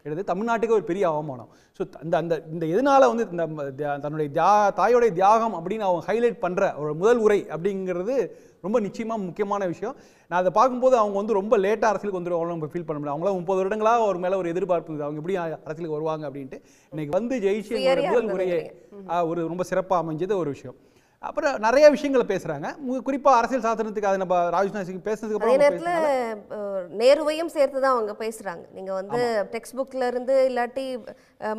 எடுத்து தமிழ்நாட்டுக்கு ஒரு பெரிய அவமானம். ஸோ இந்த எதனால் தன்னுடைய தாயோடைய தியாகம் அப்படின்னு அவங்க ஹைலைட் பண்ணுற ஒரு முதல் உரை அப்படிங்கிறது ரொம்ப நிச்சயமாக முக்கியமான விஷயம். நான் அதை பார்க்கும்போது அவங்க ரொம்ப லேட்டாக அரசியலுக்கு அவங்க ஃபீல் பண்ண முடியாது. அவங்களாம் 30 வருடங்களாக ஒரு மேலே ஒரு எதிர்பார்ப்பு அவங்க எப்படி அரசியலுக்கு வருவாங்க அப்படின்ட்டு இன்னைக்கு ஜெயிச்சு முதல் முறையே ஒரு ரொம்ப சிறப்பாக அமைஞ்சது ஒரு விஷயம். அப்புறம் நிறைய விஷயங்களை பேசுறாங்க. குறிப்பா அரசியல் சாசனத்துக்கு அதை நம்ம ராஜ்நாத் சிங் பேசுனதுக்கு அதே அப்புறம் நேரத்தில் நேருவையும் சேர்த்து தான் அவங்க பேசுறாங்க. நீங்க வந்து டெக்ஸ்ட் புக்ல இருந்து இல்லாட்டி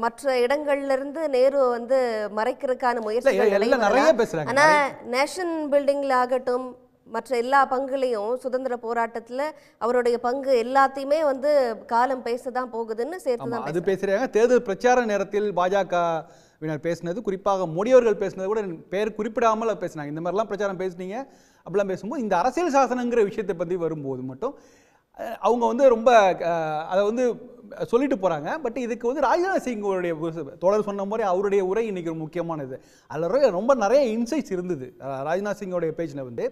மற்ற இடங்கள்ல இருந்து நேரு வந்து மறைக்கிறதுக்கான முயற்சிகள் நிறைய பேசுறாங்க. ஆனா நேஷன் பில்டிங்ல ஆகட்டும் மற்ற எல்லா பங்குலையும் சுதந்திர போராட்டத்துல அவருடைய பங்கு எல்லாத்தையுமே வந்து காலம் பேசதான் போகுதுன்னு சேர்த்து தான் அது பேசுறாங்க. தேர்தல் பிரச்சார நேரத்தில் பாஜக பேசினது, குறிப்பாக மோடி அவர்கள் பேசினது கூட பேர் குறிப்பிடாமல் பேசினாங்க. இந்த மாதிரிலாம் பிரச்சாரம் பேசுனீங்க அப்படிலாம் பேசும்போது இந்த அரசியல் சாசனங்கிற விஷயத்தை பற்றி வரும்போது மட்டும் அவங்க வந்து ரொம்ப அதை வந்து சொல்லிட்டு போகிறாங்க. பட் இதுக்கு வந்து ராஜ்நாத் சிங்கோடைய தொடர் சொன்ன மாதிரி அவருடைய உரை இன்னைக்கு ஒரு முக்கியமானது. அதில் ரொம்ப நிறைய இன்சைட்ஸ் இருந்தது. ராஜ்நாத் சிங்கோடைய பேஜில் வந்து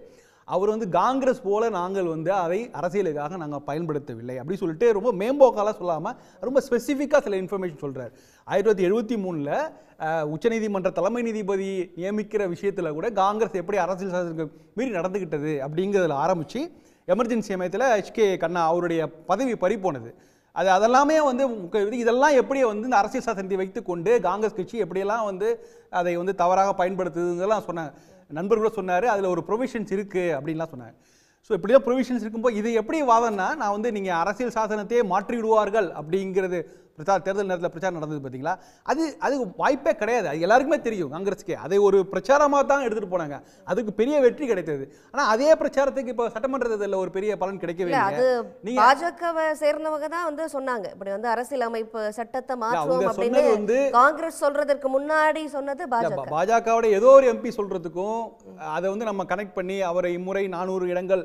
அவர் வந்து காங்கிரஸ் போல நாங்கள் வந்து அதை அரசியலுக்காக நாங்கள் பயன்படுத்தவில்லை அப்படி சொல்லிட்டு ரொம்ப மேம்போக்காலாம் சொல்லாமல் ரொம்ப ஸ்பெசிஃபிக்காக சில இன்ஃபர்மேஷன் சொல்கிறார். 1973 உச்சநீதிமன்ற தலைமை நீதிபதி நியமிக்கிற விஷயத்தில் கூட காங்கிரஸ் எப்படி அரசியல் சாசனத்துக்கு மீறி நடந்துக்கிட்டது அப்படிங்கிறதுல ஆரம்பித்து எமர்ஜென்சி சமயத்தில் HK கண்ணா அவருடைய பதவி பறி போனது. அதெல்லாமே வந்து இதெல்லாம் எப்படி வந்து இந்த அரசியல் சாசனத்தை வைத்துக்கொண்டு காங்கிரஸ் கட்சி எப்படியெல்லாம் வந்து அதை வந்து தவறாக பயன்படுத்துதுங்கெல்லாம் சொன்னாங்க. நண்பர்களோட சொன்னார் அதில் ஒரு ப்ரொவிஷன்ஸ் இருக்குது அப்படின்லாம் சொன்னாங்க. ஸோ இப்படிதான் ப்ரொவிஷன்ஸ் இருக்கும்போது இது எப்படி வாதம்னா நான் வந்து நீங்கள் அரசியல் சாசனத்தையே மாற்றி விடுவார்கள் அப்படிங்கிறது தேர்தல் நேரத்தில் பிரச்சாரம் நடந்தது பார்த்தீங்களா, அது வாய்ப்பே கிடையாது. அது எல்லாருக்குமே தெரியும் காங்கிரஸுக்கே. அதை ஒரு பிரச்சாரமாக தான் எடுத்துகிட்டு போனாங்க. அதுக்கு பெரிய வெற்றி கிடைத்தது. ஆனால் அதே பிரச்சாரத்துக்கு இப்போ சட்டமன்ற தேர்தலில் ஒரு பெரிய பலன் கிடைக்கவே இல்லை. பாஜகவை சேர்ந்தவங்க தான் வந்து சொன்னாங்க இப்படி வந்து அரசியல் அமைப்பு சட்டத்தை மாற்றுவோம் அப்படின்னு. வந்து காங்கிரஸ் சொல்றதுக்கு முன்னாடி சொன்னது பாஜகவோட ஏதோ ஒரு MP சொல்றதுக்கும் அதை வந்து நம்ம கனெக்ட் பண்ணி அவரை இம்முறை 400 இடங்கள்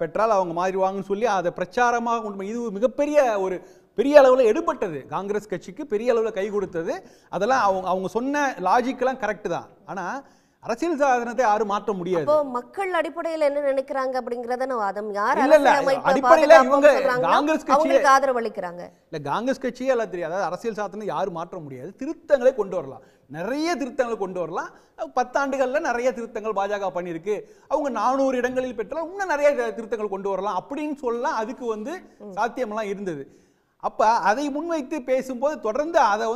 பெற்றால் அவங்க மாறிடுவாங்கன்னு சொல்லி அதை பிரச்சாரமாக கொண்டு இது மிகப்பெரிய ஒரு பெரிய அளவில் எடுபட்டது. காங்கிரஸ் கட்சிக்கு பெரிய அளவில் கை கொடுத்தது. அதெல்லாம் அவங்க சொன்ன லாஜிக்கெல்லாம் கரெக்ட் தான். ஆனால் அரசியல் சாசனத்தை யாரும் மாற்ற முடியாது. மக்கள் அடிப்படையில் என்ன நினைக்கிறாங்க அப்படிங்கறத வாதம் யார் அடிப்படையில் இவங்க காங்கிரஸ் கட்சிக்கு ஆதரவு அளிக்கிறாங்க. இல்ல காங்கிரஸ் கட்சியே எல்லாம் தெரியாது. அதாவது அரசியல் சாசனம் யாரும் மாற்ற முடியாது. திருத்தங்களை கொண்டு வரலாம், நிறைய திருத்தங்களை கொண்டு வரலாம். 10 ஆண்டுகள்ல நிறைய திருத்தங்கள் பாஜக பண்ணியிருக்கு. அவங்க 400 இடங்களில் பெற்றால் இன்னும் நிறைய திருத்தங்கள் கொண்டு வரலாம் அப்படின்னு சொல்லலாம். அதுக்கு வந்து சாத்தியமெல்லாம் இருந்தது. அப்ப அதை முன்வைத்து பேசும்போது தொடர்ந்து அதை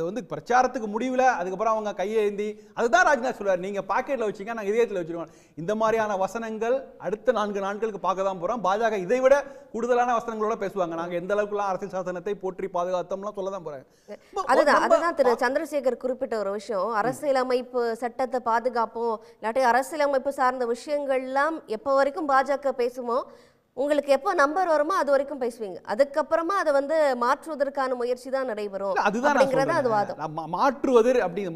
வந்து பிரச்சாரத்துக்கு முடிவில் அதுக்கப்புறம் அவங்க கையேந்தி அதுதான் ராஜ்நாத் சொல்றாரு, நீங்க பாக்கெட்ல வச்சுங்க நாங்கள் இதயத்தில் வச்சிருக்கோம். இந்த மாதிரியான வசனங்கள் அடுத்த 4 நாட்களுக்கு பார்க்க தான் போறோம். பாஜக இதை விட கூடுதலான வசனங்களோட பேசுவாங்க. நாங்க எந்த அளவுக்குலாம் அரசியல் சாசனத்தை போற்றி பாதுகாத்தோம்லாம் சொல்ல தான் போறாங்க. அதுதான் திரு சந்திரசேகர் குறிப்பிட்ட ஒரு விஷயம். அரசியலமைப்பு சட்டத்தை பாதுகாப்போம் இல்லாட்டி அரசியலமைப்பு சார்ந்த விஷயங்கள்லாம் எப்போ வரைக்கும் பாஜக பேசுமோ உங்களுக்கு எப்போ நம்பர் வருமோ அது வரைக்கும் பேசுவீங்க. அதுக்கப்புறமா அதை வந்து மாற்றுவதற்கான முயற்சி தான் நடைபெறும். அதுதான்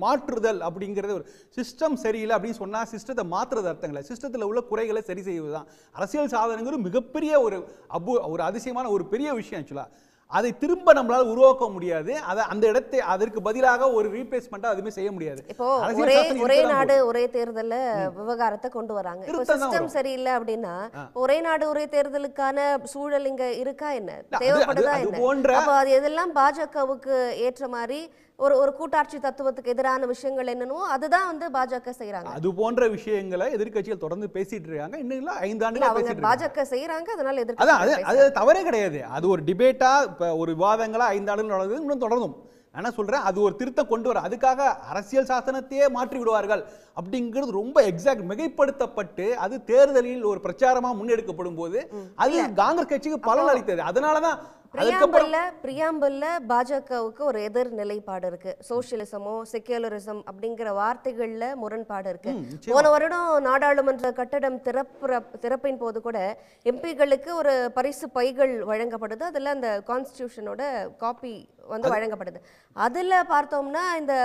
மாற்றுதல் அப்படிங்கிறது ஒரு சிஸ்டம் சரியில்லை அப்படின்னு சொன்னா சிஸ்டத்தை மாற்றுறது அர்த்தம் இல்லை. சிஸ்டத்தில் உள்ள குறைகளை சரி செய்வதுதான் அரசியல் சாதனைங்கிறது மிகப்பெரிய ஒரு அதிசயமான ஒரு பெரிய விஷயம். ஆக்சுவலா அதை திரும்ப நம்மளால உருவாக்க முடியாது. அந்த இடத்தை அதற்கு பதிலாக ஒரு ரீப்ளேஸ்மெண்டா அதுமே செய்ய முடியாது. இப்போ ஒரே நாடு ஒரே தேர்தல்ல விவகாரத்தை கொண்டு வராங்க. இப்போ சிஸ்டம் சரியில்லை அப்படின்னா ஒரே நாடு ஒரே தேர்தலுக்கான சூழல் இங்க இருக்கா என்ன, தேவைப்படுதா என்ன? அப்போ அது எதெல்லாம் பாஜகவுக்கு ஏற்ற மாதிரி ஒரு கூட்டாட்சி தத்துவத்துக்கு எதிரான விஷயங்கள் என்னன்னோ அதுதான் வந்து பாஜக செய்யறாங்க. அது போன்ற விஷயங்களை எதிர்க்கட்சிகள் தொடர்ந்து பேசிட்டு இருக்காங்க. இன்னும் 5 ஆண்டுகளா பேசிட்டு பாஜக செய்யறாங்க. அதனால எதிர்க்கட்சி அது தவறே கிடையாது. அது ஒரு டிபேட்டா ஒரு விவாதங்களா 5 ஆண்டுகள் நடந்தது, இன்னும் தொடரும். நான் சொல்றேன் அது ஒரு திருத்தம் கொண்டு வர அதுக்காக அரசியல் சாசனத்தையே மாற்றி விடுவார்கள் அப்படிங்கிறது ரொம்ப எக்ஸாக்ட் மிகைப்படுத்தப்பட்டு அது தேர்தலில் ஒரு பிரச்சாரமா முன்னெடுக்கப்படும் போது அது காங்கிரஸ் கட்சிக்கு பலன் அளித்தது. அதனாலதான் பிரியாம்பல்ல பாஜகவுக்கு ஒரு எதிர் நிலைப்பாடு இருக்கு. சோசியலிசமோ செக்யூலரிசம் அப்படிங்கிற வார்த்தைகள்ல முரண்பாடு இருக்கு. போன வருடம் நாடாளுமன்ற கட்டடம் திறப்பின் போது கூட எம்பிகளுக்கு ஒரு பரிசு பைகள் வழங்கப்படுது. அதுல அந்த கான்ஸ்டிடியூஷனோட காப்பி வந்து வழங்கப்படுது. அதுல பார்த்தோம்னா இந்த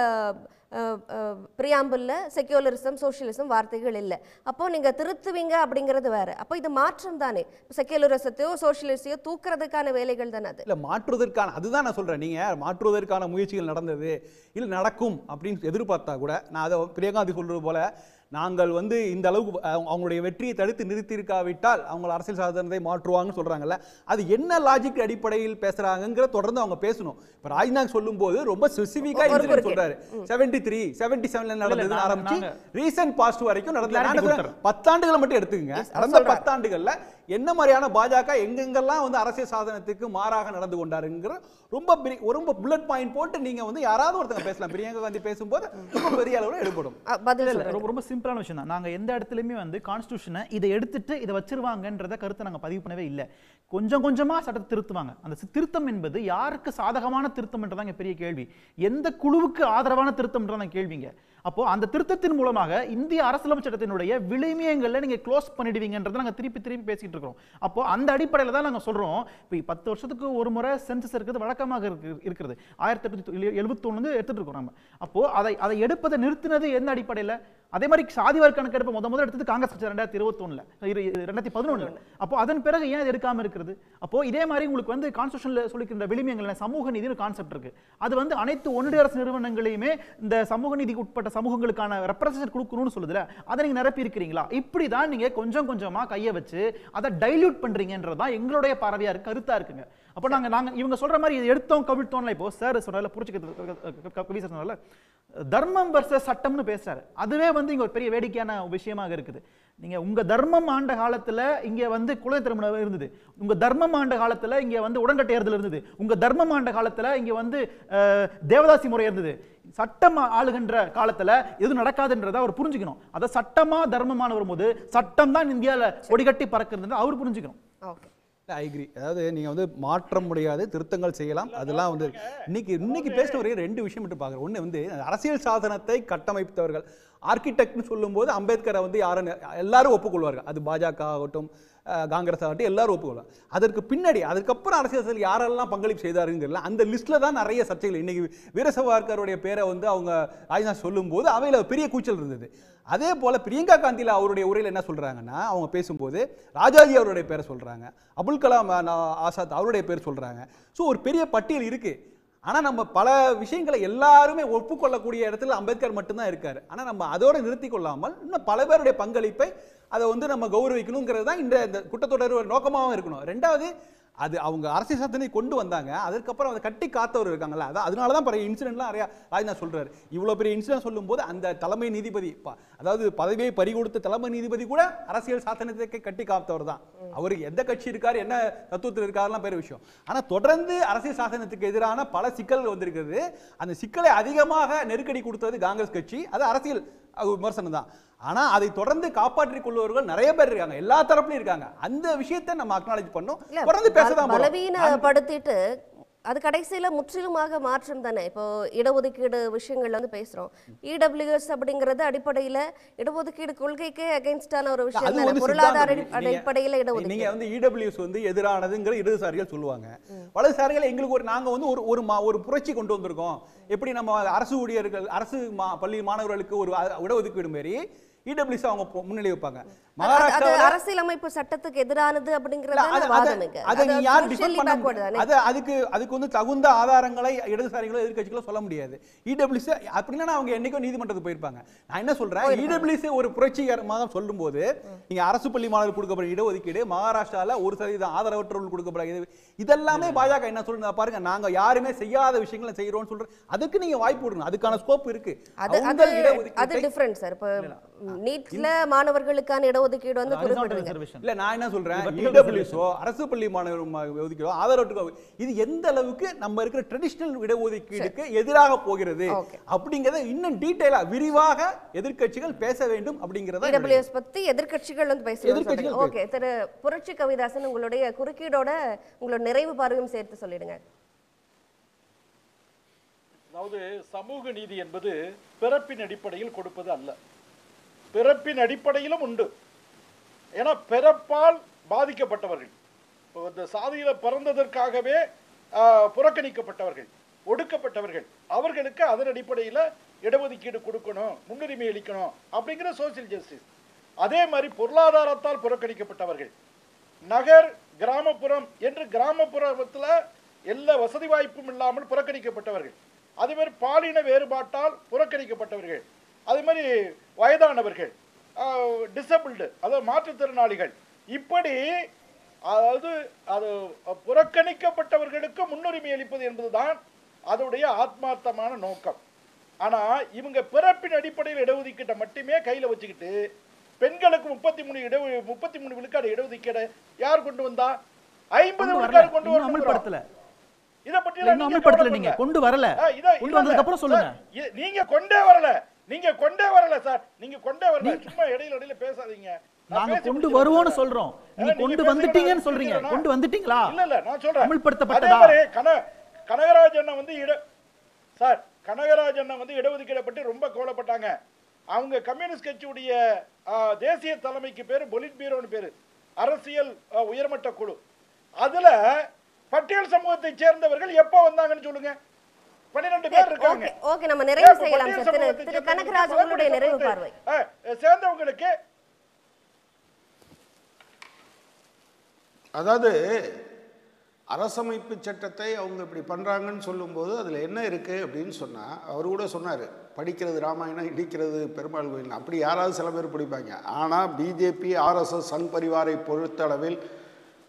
பிரியாம்பிள்ல செக்யூலரிசம் சோசியலிசம் வார்த்தைகள் இல்லை. அப்போ நீங்க திருத்துவீங்க அப்படிங்கிறது வேற. அப்போ இது மாற்றம் தானே. செக்யூலரிசத்தையோ சோசியலிஸ்டையோ தூக்குறதுக்கான வேலைகள் தானே. அது இல்ல மாற்றுவதற்கான அதுதான் நான் சொல்றேன். நீங்க மாற்றுவதற்கான முயற்சிகள் நடந்தது இல்ல நடக்கும் அப்படின்னு எதிர்பார்த்தா கூட நான் அதை பிரியங்காந்தி சொல்றது போல நாங்கள் வந்து இந்த அளவுக்கு அவங்களுடைய வெற்றியை தடுத்து நிறுத்தியிருக்காவிட்டால் அவங்க அரசியல் சாதனத்தை மாற்றுவாங்கன்னு சொல்றாங்கல்ல, அது என்ன லாஜிக் அடிப்படையில் பேசுறாங்கிற தொடர்ந்து அவங்க பேசணும். இப்ப ராஜ்நாத் சொல்லும் போது ரொம்ப ஸ்பெசிபிக்கா சொல்றாரு 73 77 நடந்தது ஆரம்பிச்சு ரீசன்ட் பாஸ்ட் வரைக்கும் நடந்தது. 10 ஆண்டுகளை மட்டும் எடுத்துக்கங்க. கடந்த 10 ஆண்டுகள்ல என்ன மாதிரியான பாஜக எங்கெங்கெல்லாம் வந்து அரசியல் சாதனத்துக்கு மாறாக நடந்து கொண்டாருங்கிற ரொம்ப புல்லட் பாயிண்ட் போட்டு நீங்க வந்து யாராவது ஒருத்தங்க பேசலாம். பிரியங்கா காந்தி பேசும்போது ரொம்ப பெரிய அளவில் எடுபடும். ரொம்ப சிம்பிள் சிம்பிளான விஷயம் தான். நாங்கள் எந்த இடத்துலையுமே வந்து கான்ஸ்டியூஷனை இதை எடுத்துட்டு இதை வச்சிருவாங்கன்றத கருத்தை நாங்கள் பதிவு பண்ணவே இல்லை. கொஞ்சம் கொஞ்சமாக சட்டத்தை திருத்துவாங்க. அந்த திருத்தம் என்பது யாருக்கு சாதகமான திருத்தம்ன்றதான் இங்கே பெரிய கேள்வி, எந்த குழுவுக்கு ஆதரவான திருத்தம்ன்றதான் கேள்விங்க. அப்போ அந்த திருத்தத்தின் மூலமாக இந்திய அரசியலமைப்பு சட்டத்தினுடைய விளிமியங்களை நீங்க க்ளோஸ் பண்ணிடுவீங்கன்றதை நாங்கள் திருப்பி திருப்பி பேசிட்டு இருக்கோம். அப்போ அந்த அடிப்படையில் தான் நாங்கள் சொல்றோம், இப்போ 10 வருஷத்துக்கு ஒரு முறை சென்சஸ் இருக்கிறது வழக்கமாக இருக்கிறது. 1871 எடுத்துட்டு இருக்கோம் நம்ம. அப்போ அதை எடுப்பதை நிறுத்தினது எந்த அடிப்படையில்? அதே மாதிரி சாதிவாரி கணக்கெடுப்பு முதல் எடுத்தது காங்கிரஸ் 2011. அப்போ அதன் பிறகு ஏன் எடுக்காம இருக்கிறது? அப்போ இதே மாதிரி உங்களுக்கு வந்து கான்ஸ்டியூஷன்ல சொல்லிக்கின்ற விளிமியங்கள் சமூக நீதி கான்செப்ட் இருக்கு. அது வந்து அனைத்து ஒன்றிய அரசு நிறுவனங்களையுமே இந்த சமூக நீதிக்கு உட்பட்ட சமூகங்களுக்கான ரெப்ரசன்டேஷன் கொடுக்கணும்னு சொல்லுதுல, அதை நீங்க நிரப்பி இருக்கிறீங்களா? இப்படிதான் நீங்க கொஞ்சம் கொஞ்சமா கையை வச்சு அதை டைல்யூட் பண்றீங்கன்றதுதான் எங்களுடைய பார்வையா இருக்கு, கருத்தா இருக்குங்க. அப்போ நாங்க இவங்க சொல்ற மாதிரி இதை எடுத்தோம் கவிழ்த்தோம்ல, இப்போ சார் சொன்னால புரட்சி சொன்னால தர்மம் வர்சஸ் சட்டம்னு பேசுறாரு. அதுவே வந்து இங்க ஒரு பெரிய வேடிக்கையான விஷயமாக இருக்குது. நீங்க உங்க தர்மம் ஆண்ட காலத்துல இங்க வந்து குழந்தை திருமணம் இருந்தது, உங்க தர்மம் ஆண்ட காலத்துல இங்க வந்து உடன்கட்டையறுதல் இருந்தது, உங்க தர்மம் ஆண்ட காலத்துல இங்க வந்து தேவதாசி முறை இருந்தது. சட்டம் ஆளுகின்ற காலத்துல எது நடக்காதுன்றதை அவர் புரிஞ்சுக்கணும். அதை சட்டமா தர்மமான வரும்போது சட்டம் தான் இந்தியாவில் ஒடிகட்டி பறக்குறது அவர் புரிஞ்சுக்கணும். I agree. அதாவது நீங்கள் வந்து மாற்ற முடியாது, திருத்தங்கள் செய்யலாம், அதெல்லாம் வந்து இன்னைக்கு பேசின ஒரே 2 விஷயம் மட்டும் பார்க்குறேன். ஒன்று வந்து அரசியல் சாசனத்தை கட்டமைத்தவர்கள் ஆர்கிடெக்ட்னு சொல்லும்போது அம்பேத்கரை வந்து எல்லாரும் ஒப்புக்கொள்வார்கள். அது பாஜக ஆகட்டும், காங்கிரஸ் ஆகட்டும், எல்லாரும் ஒப்புக்கொள்வாங்க. அதற்கு பின்னாடி அதுக்கப்புறம் அரசியல் யாரெல்லாம் பங்களிப்பு செய்தாருங்கிறல அந்த லிஸ்ட்டில் தான் நிறைய சர்ச்சைகள். இன்னைக்கு வீர சாவர்கருடைய பேரை வந்து அவங்க ராஜ்நாத் சொல்லும்போது அவையில் பெரிய கூச்சல் இருந்தது. அதே போல் பிரியங்கா காந்தியில் அவருடைய உரையில் என்ன சொல்கிறாங்கன்னா, அவங்க பேசும்போது ராஜாஜி அவருடைய பேரை சொல்கிறாங்க, அபுல் கலாம் ஆசாத் அவருடைய பேர் சொல்கிறாங்க. ஸோ ஒரு பெரிய பட்டியல் இருக்குது. ஆனால் நம்ம பல விஷயங்களை எல்லாருமே ஒப்புக்கொள்ளக்கூடிய இடத்துல அம்பேத்கர் மட்டும்தான் இருக்காரு. ஆனால் நம்ம அதோடு நிறுத்தி கொள்ளாமல் இன்னும் பல பேருடைய பங்களிப்பை அதை வந்து நம்ம கௌரவிக்கணுங்கிறது தான் இந்த கூட்டத்தொடர் ஒரு நோக்கமாகவும் இருக்கணும். ரெண்டாவது, அது அவங்க அரசியல் சாசனை கொண்டு வந்தாங்க, அதுக்கப்புறம் அதை கட்டி காத்தவர் இருக்காங்கல்ல, அதனால தான் பல இன்சிடென்ட்லாம் நிறையா ராஜ்நாத் சொல்கிறார். இவ்வளோ பெரிய இன்சிடென்ட் சொல்லும்போது அந்த தலைமை நீதிபதி, அதாவது பதவியை பறிகொடுத்த தலைமை நீதிபதி கூட அரசியல் சாசனத்தை கட்டி காத்தவர் தான். அவருக்கு எந்த கட்சி இருக்கார், என்ன தத்துவத்தில் இருக்காருலாம் பெரிய விஷயம். ஆனால் தொடர்ந்து அரசியல் சாசனத்துக்கு எதிரான பல சிக்கல்கள் வந்திருக்கிறது. அந்த சிக்கலை அதிகமாக நெருக்கடி கொடுத்தது காங்கிரஸ் கட்சி. அது அரசியல் விமர்சனம் தான். ஆனால் அதை தொடர்ந்து காப்பாற்றிக் கொள்வர்கள் நிறைய பேர் இருக்காங்க, எல்லா தரப்புலையும் இருக்காங்க. அந்த விஷயத்தை நம்ம அக்னாலேஜ் பண்ணோம், தொடர்ந்து பேசதான். பலவீனப்படுத்திட்டு அது கடைசியில முற்றிலுமாக மாற்றம் தானே. இப்போ இடஒதுக்கீடு விஷயங்கள்ல வந்து பேசுறோம். இடபிள்யூஎஸ் அப்படிங்கிறது அடிப்படையில இடஒதுக்கீடு கொள்கைக்கே அகைன்ஸ்டான ஒரு விஷயம் தானே. பொருளாதார அடிப்படையில இடஒதுக்கீடு. நீங்க வந்து இடபிள்யூஎஸ் வந்து எதிரானதுங்கிற இடதுசாரிகள் சொல்லுவாங்க. வலதுசாரிகள் எங்களுக்கு நாங்க வந்து ஒரு புரட்சி கொண்டு வந்திருக்கோம். எப்படி நம்ம அரசு ஊழியர்கள், அரசு பள்ளி மாணவர்களுக்கு ஒரு இடஒதுக்கீடு மாரி இடபிள்யூஎஸ் அவங்க முன்னிலை வைப்பாங்க. அரசியலமைப்பு சட்டத்துக்கு எதிரானது அப்படிங்கிறது அதுக்கு வந்து தகுந்த ஆதாரங்களை இடதுசாரிகளோ எதிர்கட்சிகளோ சொல்ல முடியாது. இடபிள்யூஎஸ் அப்படின்னா அவங்க என்னைக்கோ நீதிமன்றத்துக்கு போயிருப்பாங்க. நான் என்ன சொல்றேன், இடபிள்யூஎஸ் ஒரு புரட்சிகரமாக சொல்லும் போது நீங்க அரசு பள்ளி மாணவர்கள் கொடுக்கப்பட்ட இடஒதுக்கீடு, மகாராஷ்டிரால 1% ஆதரவற்றவர்கள் கொடுக்கப்பட்ட இதெல்லாமே பாஜக என்ன சொல்லுங்க பாருங்க, நாங்க யாருமே செய்யாத விஷயங்களை செய்யறோம்னு சொல்றோம். அதுக்கு நீங்க வாய்ப்பு கொடுங்க, அதுக்கான ஸ்கோப் இருக்கு. அது டிஃபரன்ஸ் சார். இப்போ நீட்ல மாணவர்களுக்கான இடஒதுக்கீடு வந்து குறிப்பிடுறீங்க. இல்ல, நான் என்ன சொல்றேன், இடபிள்யூஎஸ்ஓ அரசு பள்ளி மாணவர் ஒதுக்கீடோ ஆதரவு இது எந்த அளவுக்கு நம்ம இருக்கிற ட்ரெடிஷனல் இடஒதுக்கீடுக்கு எதிராக போகிறது அப்படிங்கறத இன்னும் டீடைலா விரிவாக எதிர்க்கட்சிகள் பேச வேண்டும் அப்படிங்கறத. இடபிள்யூஎஸ் பத்தி எதிர்க்கட்சிகள் வந்து பேசுறாங்க. ஓகே, திரு புரட்சி கவிதாசன், உங்களுடைய குறுக்கீடோட உங்களோட நிறைவு பார்வையும் சேர்த்து சொல்லிடுங்க. அதாவது சமூக நீதி என்பது பிறப்பின் அடிப்படையில் கொடுப்பது அல்ல, பிறப்பின் அடிப்படையிலும் உண்டு. ஏன்னா பிறப்பால் பாதிக்கப்பட்டவர்கள், இந்த சாதியில பிறந்ததற்காகவே புறக்கணிக்கப்பட்டவர்கள், ஒடுக்கப்பட்டவர்கள், அவர்களுக்கு அதன் அடிப்படையில் இடஒதுக்கீடு கொடுக்கணும், முன்னுரிமை அளிக்கணும் அப்படிங்கிற சோசியல் ஜஸ்டிஸ். அதே மாதிரி பொருளாதாரத்தால் புறக்கணிக்கப்பட்டவர்கள், நகர் கிராமப்புறம் என்று கிராமப்புறத்தில் எல்லா வசதி வாய்ப்பும் இல்லாமல் புறக்கணிக்கப்பட்டவர்கள், அதே மாதிரி பாலின வேறுபாட்டால் புறக்கணிக்கப்பட்டவர்கள், அதே மாதிரி வயதானவர்கள், டிசபிள்டு அதாவது மாற்றுத்திறனாளிகள், இப்படி அதாவது அது புறக்கணிக்கப்பட்டவர்களுக்கு முன்னுரிமை அளிப்பது என்பதுதான் அதோடைய ஆத்மார்த்தமான நோக்கம். ஆனால் இவங்க பிறப்பின் அடிப்படையில் இடஒதுக்கீட்டை மட்டுமே கையில் வச்சுக்கிட்டு பெண்களுக்கு 33 விழுக்காடு இடஒதுக்கீடு யார் கொண்டு வந்தா? 50 விழுக்காடு கொண்டு வரல. இத பத்தி நீங்க கொண்டு வரல, கொண்டு வந்ததுக்கு அப்புறம் சொல்லுங்க. நீங்க கொண்டே வரல, நீங்க கொண்டே வரல சார், நீங்க கொண்டே வரல, சும்மா இடையில பேசாதீங்க. நாங்க கொண்டு வருவோம்னு சொல்றோம், நீங்க கொண்டு வந்துட்டீங்கன்னு சொல்றீங்க. கொண்டு வந்துட்டீங்களா? இல்ல நான் சொல்றேன் அமல்படுத்தப்பட்டதா? கனகராஜ் அண்ணா வந்து சார் கனகராஜ் அண்ணா வந்து இடஒதுக்கீடை பற்றி ரொம்ப கவலைப்பட்டாங்க. அவங்க கம்யூனிஸ்ட் கட்சியுடைய தேசிய தலைமைக்கு பேரு பொலிட் பீரோன்னு பேரு, அரசியல் உயர்மட்ட குழு. அதுல பட்டியல் சமூகத்தை சேர்ந்தவர்கள் எப்ப வந்தாங்கன்னு சொல்லுங்க. 12 பேர் இருக்காங்க. ஓகே, நம்ம நிறைவு செய்யலாம் சார். திரு கனகராஜ், உங்களுடைய நிறைவு பார்வை. சேர்ந்தவங்களுக்கு அதாவது அரசமைப்பு சட்டத்தை அவங்க இப்படி பண்ணுறாங்கன்னு சொல்லும்போது அதில் என்ன இருக்குது அப்படின்னு சொன்னால், அவர் கூட சொன்னார், படிக்கிறது ராமாயணம், இடிக்கிறது பெருமாள் கோயில். அப்படி யாராவது சில பேர் படிப்பாங்க. ஆனால் பிஜேபி, ஆர்எஸ்எஸ், சங் பரிவாரை பொறுத்தளவில்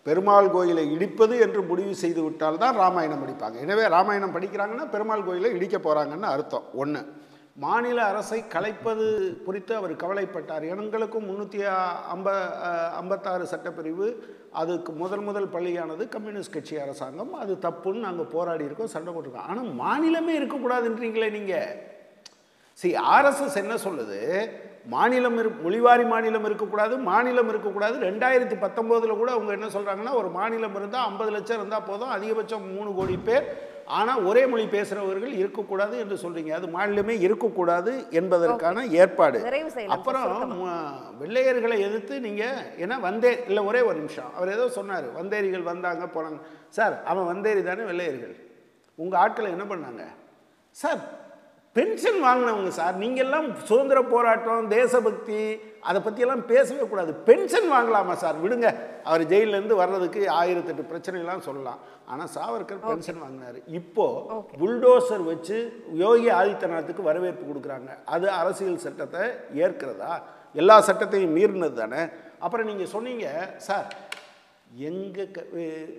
பெருமாள் கோயிலை இடிப்பது என்று முடிவு செய்து விட்டால் தான் ராமாயணம் படிப்பாங்க. எனவே ராமாயணம் படிக்கிறாங்கன்னா பெருமாள் கோயிலை இடிக்க போகிறாங்கன்னு அர்த்தம். ஒன்று, மாநில அரசை கலைப்பது குறித்து அவர் கவலைப்பட்டார். எங்களுக்கும் 356 சட்டப்பிரிவு அதுக்கு முதல் பள்ளியானது கம்யூனிஸ்ட் கட்சி அரசாங்கம். அது தப்புன்னு நாங்கள் போராடி இருக்கோம், சண்டை போட்டிருக்கோம். ஆனால் மாநிலமே இருக்கக்கூடாதுன்றீங்களே நீங்கள். ஆர்எஸ்எஸ் என்ன சொல்லுது, மாநிலம் மொழிவாரி மாநிலம் இருக்கக்கூடாது, மாநிலம் இருக்கக்கூடாது. 2019 கூட அவங்க என்ன சொல்கிறாங்கன்னா, ஒரு மாநிலம் இருந்தால் 50 லட்சம் இருந்தால் போதும், அதிகபட்சம் 3 கோடி பேர், ஆனால் ஒரே மொழி பேசுகிறவர்கள் இருக்கக்கூடாது என்று சொல்கிறீங்க. அது மாநிலமே இருக்கக்கூடாது என்பதற்கான ஏற்பாடு. அப்புறம் வெள்ளையர்களை எதிர்த்து நீங்கள் ஏன்னா இல்லை ஒரே ஒரு நிமிஷம், அவர் ஏதோ சொன்னார், வந்தேரிகள் வந்தாங்க போனாங்க. சார் அவன் வந்தேரி தானே வெள்ளையர்கள். உங்கள் ஆட்களை என்ன பண்ணாங்க சார்? பென்ஷன் வாங்கினவங்க சார். நீங்கள்லாம் சுதந்திர போராட்டம், தேசபக்தி, அதை பற்றியெல்லாம் பேசவே கூடாது. பென்ஷன் வாங்கலாமா சார்? விடுங்க, அவர் ஜெயிலேருந்து வர்றதுக்கு 1008 பிரச்சனைலாம் சொல்லலாம். ஆனால் சாவர்கர் பென்ஷன் வாங்கினார். இப்போது புல்டோசர் வச்சு யோகி ஆதித்யநாத்துக்கு வரவேற்பு கொடுக்குறாங்க. அது அரசியல் சட்டத்தை ஏற்கிறதா? எல்லா சட்டத்தையும் மீறினது தானே. அப்புறம் நீங்கள் சொன்னீங்க சார்,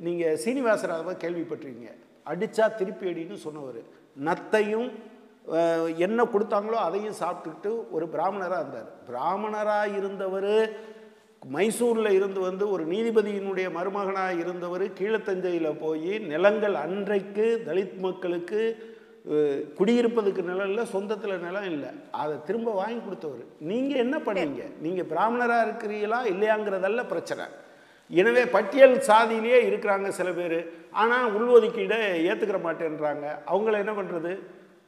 நீங்கள் சீனிவாசராவை கேள்விப்பட்டிருக்கீங்க, அடித்தா திருப்பி அடின்னு சொன்னவர். நத்தையும் என்ன கொடுத்தாங்களோ அதையும் சாப்பிட்டுக்கிட்டு ஒரு பிராமணராக இருந்தார். பிராமணராக இருந்தவர் மைசூரில் இருந்து வந்து ஒரு நீதிபதியினுடைய மருமகனாக இருந்தவர் கீழத்தஞ்சையில் போய் நிலங்கள் அன்றைக்கு தலித் மக்களுக்கு குடியிருப்பதுக்கு நிலம் இல்லை, சொந்தத்தில் நிலம் இல்லை, அதை திரும்ப வாங்கி கொடுத்தவர். நீங்கள் என்ன பண்ணீங்க? நீங்கள் பிராமணராக இருக்கிறீங்களா இல்லையாங்கிறதல்ல பிரச்சனை. எனவே பட்டியல் சாதியிலேயே இருக்கிறாங்க சில பேர், ஆனால் உள்ஒதுக்கீடை ஏற்றுக்கிற மாட்டேன்றாங்க. அவங்கள என்ன பண்ணுறது?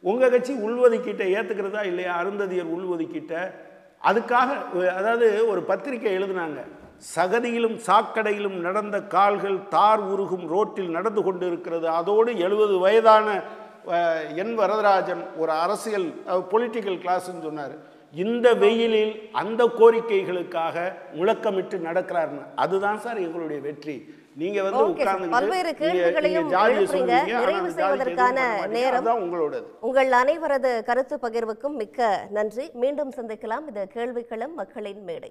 உங்கள் கட்சி உள்ஒதுக்கீட்டை ஏற்றுக்கிறதா இல்லையா? அருந்ததியர் உள்ஒதுக்கீட்டை அதுக்காக அதாவது ஒரு பத்திரிக்கை எழுதினாங்க, சகதியிலும் சாக்கடையிலும் நடந்த கால்கள் தார் உருகும் ரோட்டில் நடந்து கொண்டு இருக்கிறது. அதோடு 70 வயதான என் வரதராஜன் ஒரு அரசியல் பொலிட்டிக்கல் கிளாஸ்ன்னு சொன்னார். இந்த வெயிலில் அந்த கோரிக்கைகளுக்காக முழக்கமிட்டு நடக்கிறாருன்னு. அதுதான் சார் எங்களுடைய வெற்றி. நீங்க வந்து பல்வேறு கேள்விகளையும் நிறைவு செய்வதற்கான நேரம் உங்களோடது. உங்கள் அனைவரது கருத்து பகிர்வுக்கும் மிக்க நன்றி. மீண்டும் சந்திக்கலாம். இது கேள்விக்களம், மக்களின் மேடை.